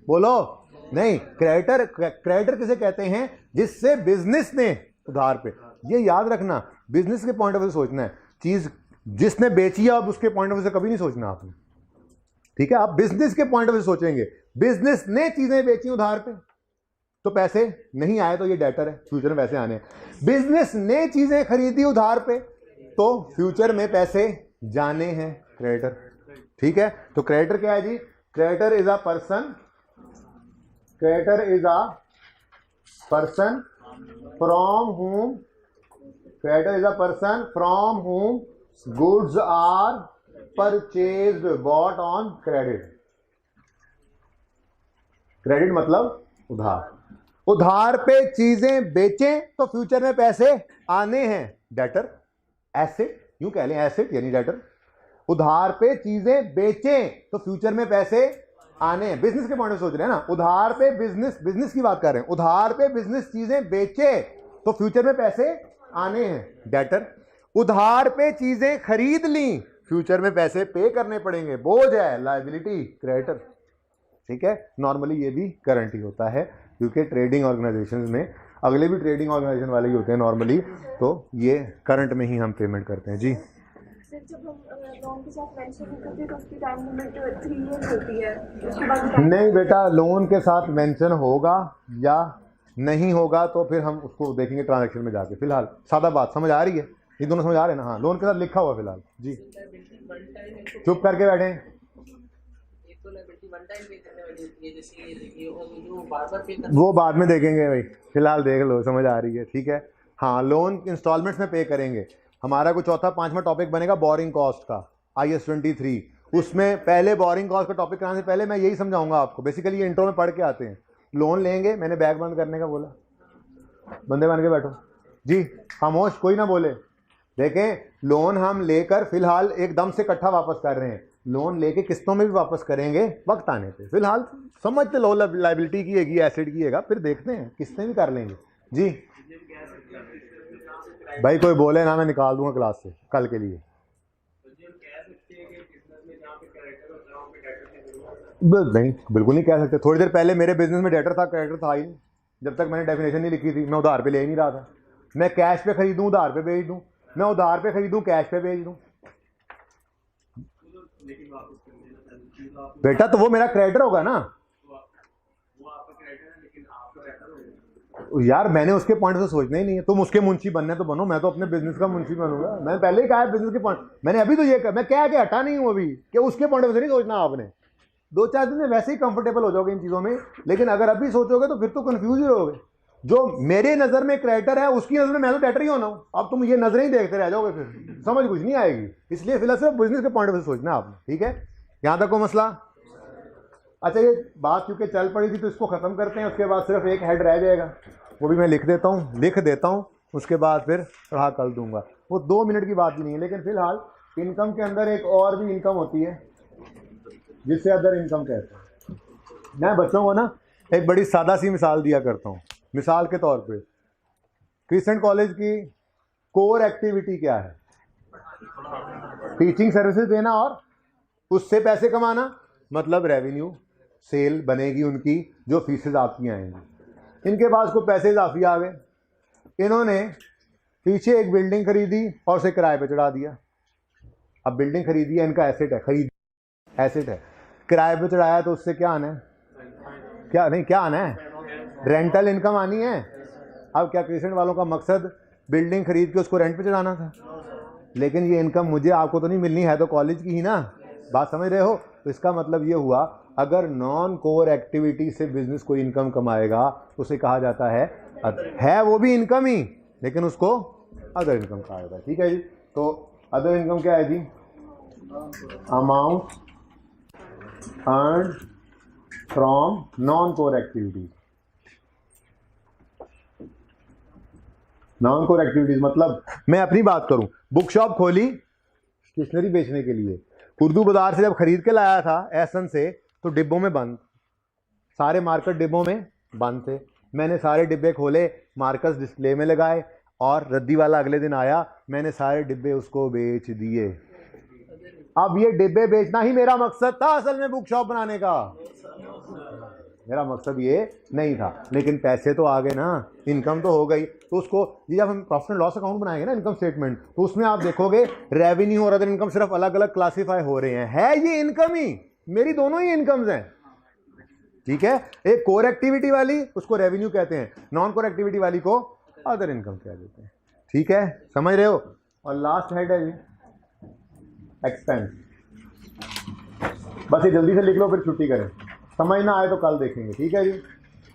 बोलो नहीं, क्रेडिटर किसे कहते हैं? जिससे बिजनेस ने उधार पे, ये याद रखना, बिजनेस के पॉइंट ऑफ व्यू से सोचना है। चीज जिसने बेची है अब उसके पॉइंट ऑफ व्यू से कभी नहीं सोचना आपने, ठीक है? आप बिजनेस के पॉइंट ऑफ व्यू से सोचेंगे। बिजनेस ने चीजें बेची उधार पे तो पैसे नहीं आए तो ये डेटर है, फ्यूचर में पैसे आने हैं। बिजनेस ने चीजें खरीदी उधार पे तो फ्यूचर में पैसे जाने हैं, क्रेडिटर, ठीक है? तो क्रेडिटर क्या है जी? Creditor is a person, creditor is a person from whom, creditor is a person from whom goods are purchased, bought on credit. Credit मतलब उधार, उधार पे चीजें बेचें तो फ्यूचर में पैसे आने हैं, डेटर। एसेट यूं कह लें, एसेट यानी डेटर। उधार पे चीजें बेचें तो फ्यूचर में पैसे आने हैं। बिजनेस के पॉइंट से सोच रहे हैं ना, उधार पे बिजनेस की बात कर रहे हैं। उधार पे बिजनेस चीजें बेचे तो फ्यूचर में पैसे आने हैं, डेटर। उधार पे चीजें खरीद ली, फ्यूचर में पैसे पे करने पड़ेंगे, बोझ है, लायबिलिटी, क्रेडिटर, ठीक है? नॉर्मली ये भी करंट ही होता है क्योंकि ट्रेडिंग ऑर्गेनाइजेशंस में, अगले भी ट्रेडिंग ऑर्गेनाइजेशन वाले ही होते हैं नॉर्मली, तो ये करंट में ही हम पेमेंट करते हैं जी। सर जब हम लोन के साथ मेंशन करते हैं तो उसकी टाइम लिमिट 3 इयर्स होती है, उसके बाद नहीं बेटा, लोन के साथ मेंशन होगा या नहीं होगा तो फिर हम उसको देखेंगे ट्रांजैक्शन में जाके। फिलहाल सादा बात समझ आ रही है? ये दोनों समझ आ रहे हैं ना? हाँ, लोन के साथ लिखा हुआ फिलहाल जी। चुप करके बैठे। वो बाद में देखेंगे भाई, फिलहाल देख लो, समझ आ रही है, ठीक है? हाँ, लोन इंस्टॉलमेंट्स में पे करेंगे। हमारा कोई चौथा पांचवा टॉपिक बनेगा बोरिंग कॉस्ट का, IS 23। उसमें पहले बोरिंग कॉस्ट का टॉपिक कराने से पहले मैं यही समझाऊंगा आपको। बेसिकली ये इंट्रो में पढ़ के आते हैं। लोन लेंगे, मैंने बैग बंद करने का बोला, बंदे बन के बैठो जी, खामोश, कोई ना बोले। देखें, लोन हम लेकर फिलहाल एकदम से इकट्ठा वापस कर रहे हैं, लोन लेके किस्तों में भी वापस करेंगे वक्त आने पे। फिलहाल समझते लो लाइबिलिटी की हैगी, एसेट की हैगा, फिर देखते हैं, किस्तें भी कर लेंगे जी। भाई कोई बोले ना, मैं निकाल दूंगा क्लास से कल के लिए। नहीं, बिल्कुल नहीं कह सकते। थोड़ी देर पहले मेरे बिजनेस में डेटर था, क्रेडिटर था ही नहीं, जब तक मैंने डेफिनेशन नहीं लिखी थी। मैं उधार पे ले ही नहीं रहा था। मैं कैश पे खरीदूं, उधार पे बेच दूं, मैं उधार पे खरीदूं, कैश पे बेच दूं, बेटा तो वो मेरा क्रेडिटर होगा ना यार। मैंने उसके पॉइंट से सोचना ही नहीं है। तुम उसके मुंशी बनने तो बनो, मैं तो अपने बिजनेस का मुंशी बनूंगा। मैंने पहले ही कहा है बिजनेस के पॉइंट, मैंने अभी तो ये कहा, मैं क्या के हटा नहीं हूं अभी कि उसके पॉइंट से नहीं सोचना आपने। 2-4 दिन में वैसे ही कंफर्टेबल हो जाओगे इन चीज़ों में, लेकिन अगर अभी सोचोगे तो फिर तो कंफ्यूज ही होगे। जो मेरे नज़र में क्रेडिटर है उसकी नज़र में मैं तो डेटर ही होना हूँ। अब तुम ये नजरें ही देखते रह जाओगे, फिर समझ कुछ नहीं आएगी। इसलिए फिलहाल सिर्फ बिजनेस के पॉइंट से सोचना आपने, ठीक है? यहाँ तक को मसला। अच्छा, ये बात क्योंकि चल पड़ी थी तो इसको ख़त्म करते हैं, उसके बाद सिर्फ एक हेड रह जाएगा, वो भी मैं लिख देता हूँ, उसके बाद फिर पढ़ा कल दूंगा। वो 2 मिनट की बात ही नहीं है, लेकिन फिलहाल इनकम के अंदर एक और भी इनकम होती है जिससे अदर इनकम कहते हैं। मैं बच्चों को ना एक बड़ी सादा सी मिसाल दिया करता हूँ। मिसाल के तौर पे क्रिसेंट कॉलेज की कोर एक्टिविटी क्या है? टीचिंग सर्विसेज देना और उससे पैसे कमाना, मतलब रेवेन्यू, सेल बनेगी उनकी, जो फीसेज आपकी आएंगी। इनके पास को पैसे इजाफी आ गए, इन्होंने पीछे एक बिल्डिंग खरीदी और उसे किराए पे चढ़ा दिया। अब बिल्डिंग खरीदी है, इनका एसेट है, एसेट है, किराए पे चढ़ाया तो उससे क्या आना है? क्या आना है? रेंटल इनकम आनी है। अब क्या क्रिसेंट वालों का मकसद बिल्डिंग खरीद के उसको रेंट पे चढ़ाना था? लेकिन ये इनकम मुझे आपको तो नहीं मिलनी है, तो कॉलेज की ही ना, बात समझ रहे हो? तो इसका मतलब ये हुआ, अगर नॉन कोर एक्टिविटी से बिजनेस कोई इनकम कमाएगा उसे कहा जाता है वो भी इनकम ही, लेकिन उसको अदर इनकम कहा जाता है, ठीक है जी? तो अदर इनकम क्या है जी? Amount earn from non core activities. Non core activities मतलब, मैं अपनी बात करूं, बुक शॉप खोली स्टेशनरी बेचने के लिए, उर्दू बाजार से जब खरीद के लाया था एसन से, तो डिब्बों में बंद, सारे मार्कर डिब्बों में बंद थे। मैंने सारे डिब्बे खोले, मार्कर्स डिस्प्ले में लगाए, और रद्दी वाला अगले दिन आया, मैंने सारे डिब्बे उसको बेच दिए। अब ये डिब्बे बेचना ही मेरा मकसद था असल में बुक शॉप बनाने का। मेरा मकसद ये नहीं था, लेकिन पैसे तो आ गए ना, इनकम तो हो गई। तो उसको जी जब हम प्रॉफिट एंड लॉस अकाउंट बनाएंगे ना, इनकम स्टेटमेंट, तो उसमें आप देखोगे रेवेन्यू और अदर इनकम सिर्फ अलग अलग क्लासीफाई हो रहे हैं। है ये इनकम ही, मेरी दोनों ही इनकम्स हैं, ठीक है। एक कोर एक्टिविटी वाली उसको रेवेन्यू कहते हैं, नॉन कोर एक्टिविटी वाली को अदर इनकम कह देते हैं, ठीक है, समझ रहे हो। और लास्ट हेड है जी एक्सपेंस। बस ये जल्दी से लिख लो फिर छुट्टी करें, समझ ना आए तो कल देखेंगे, ठीक है जी।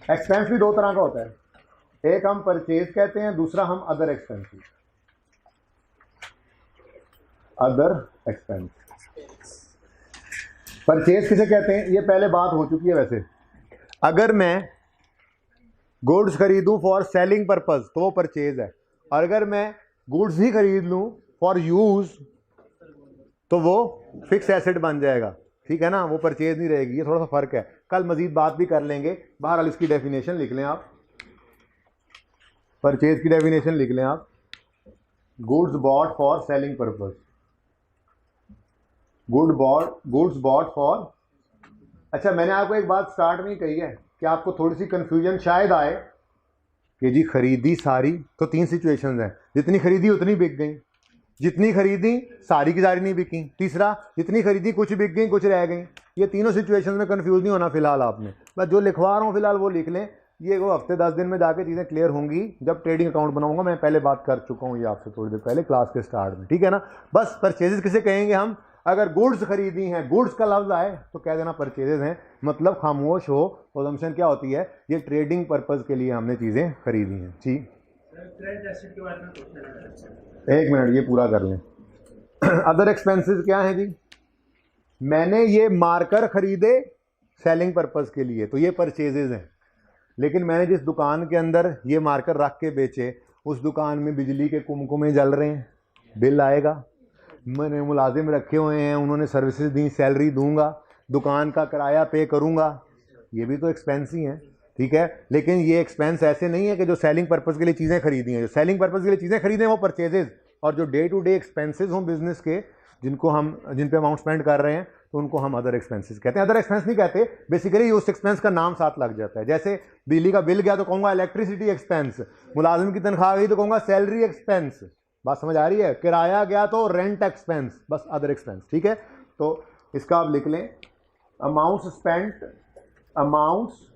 एक्सपेंस भी दो तरह का होता है, एक हम परचेज कहते हैं, दूसरा हम other expense. Other expense purchase किसे कहते हैं, ये पहले बात हो चुकी है। वैसे अगर मैं गुड्स खरीदूं फॉर सेलिंग पर्पस तो वो परचेज है, और अगर मैं गुड्स ही खरीद लूं फॉर यूज तो वो फिक्स एसेट बन जाएगा, ठीक है ना, वो परचेज नहीं रहेगी। ये थोड़ा सा फर्क है, कल मजीद बात भी कर लेंगे। बहरहाल इसकी डेफिनेशन लिख लें आप, परचेज की डेफिनेशन लिख लें आप, goods bought for selling purpose, goods bought for. अच्छा, मैंने आपको एक बात स्टार्ट में ही कही है कि आपको थोड़ी सी कंफ्यूजन शायद आए कि जी खरीदी सारी, तो तीन सिचुएशंस हैं, जितनी खरीदी उतनी बिक गई, जितनी खरीदी सारी की सारी नहीं बिकी, तीसरा जितनी खरीदी कुछ बिक गई कुछ रह गई। ये तीनों सिचुएशंस में कंफ्यूज नहीं होना फिलहाल आपने, बस जो लिखवा रहा हूँ फिलहाल वो लिख लें। ये वो हफ्ते 10 दिन में जाके चीज़ें क्लियर होंगी जब ट्रेडिंग अकाउंट बनाऊंगा। मैं पहले बात कर चुका हूँ ये आपसे थोड़ी देर पहले क्लास के स्टार्ट में, ठीक है ना। बस परचेजेस किसे कहेंगे हम, अगर गुड्स खरीदी हैं, गुड्स का लफ्ज़ आए तो कह देना परचेजेस हैं, मतलब खामोश हो। अजम्पशन क्या होती है, ये ट्रेडिंग पर्पज़ के लिए हमने चीज़ें खरीदी हैं, ठीक। एक मिनट ये पूरा कर लें। अदर एक्सपेंसेस क्या हैं जी, मैंने ये मार्कर खरीदे सेलिंग पर्पज़ के लिए तो ये परचेजेस हैं, लेकिन मैंने जिस दुकान के अंदर ये मार्कर रख के बेचे उस दुकान में बिजली के कुमकुमे जल रहे हैं, बिल आएगा। मैंने मुलाजिम रखे हुए हैं, उन्होंने सर्विसेज दी, सैलरी दूंगा, दुकान का किराया पे करूंगा, ये भी तो एक्सपेंस ही हैं, ठीक है। लेकिन ये एक्सपेंस ऐसे नहीं है कि जो सेलिंग पर्पज़ के लिए चीज़ें खरीदी हैं, जो सेलिंग पर्पज़ के लिए चीज़ें खरीदें वो परचेजेज, और जो डे टू डे एक्सपेंसेस हों बिजनेस के, जिन पे अमाउंट स्पेंड कर रहे हैं, तो उनको हम अदर एक्सपेंसेस कहते हैं। अदर एक्सपेंस नहीं कहते, बेसिकली उस एक्सपेंस का नाम साथ लग जाता है। जैसे बिजली का बिल गया तो कहूँगा इलेक्ट्रिसिटी एक्सपेंस, मुलाजिम की तनख्वाह गई तो कहूँगा सैलरी एक्सपेंस, बात समझ आ रही है, किराया गया तो रेंट एक्सपेंस, बस अदर एक्सपेंस, ठीक है। तो इसका आप लिख लें, अमाउंट्स स्पेंट, अमाउंट्स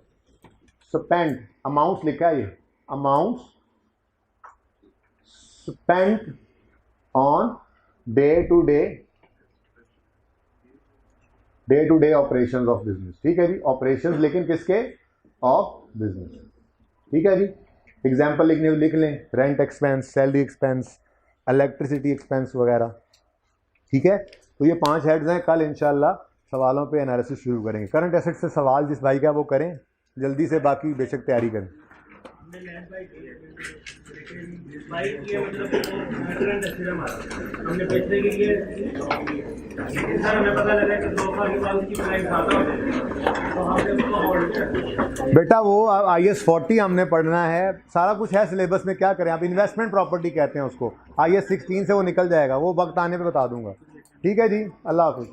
लिखा है ये, amounts spent on day to day operations of business, ठीक है जी। ऑपरेशंस लेकिन किसके, ऑफ बिजनेस, ठीक है जी। एग्जाम्पल लिख लें, rent expense, salary expense, electricity expense वगैरह, ठीक है। तो ये 5 हेड्स हैं, कल इंशाल्लाह सवालों पे एनालिसिस शुरू करेंगे। करंट एसेट से सवाल जिस भाई का वो करें जल्दी से, बाकी बेशक तैयारी करें। हमने बेचने के लिए हमें पता लगा कि 2 साल के बाद उसकी प्राइस ज़्यादा हो जाएगी, तो हमने उसको होल्ड किया। बेटा वो IS 40 हमने पढ़ना है, सारा कुछ है सिलेबस में, क्या करें आप, इन्वेस्टमेंट प्रॉपर्टी कहते हैं उसको, IS 16 से वो निकल जाएगा, वो वक्त आने पे बता दूंगा, ठीक है जी। अल्लाह हाफिज़।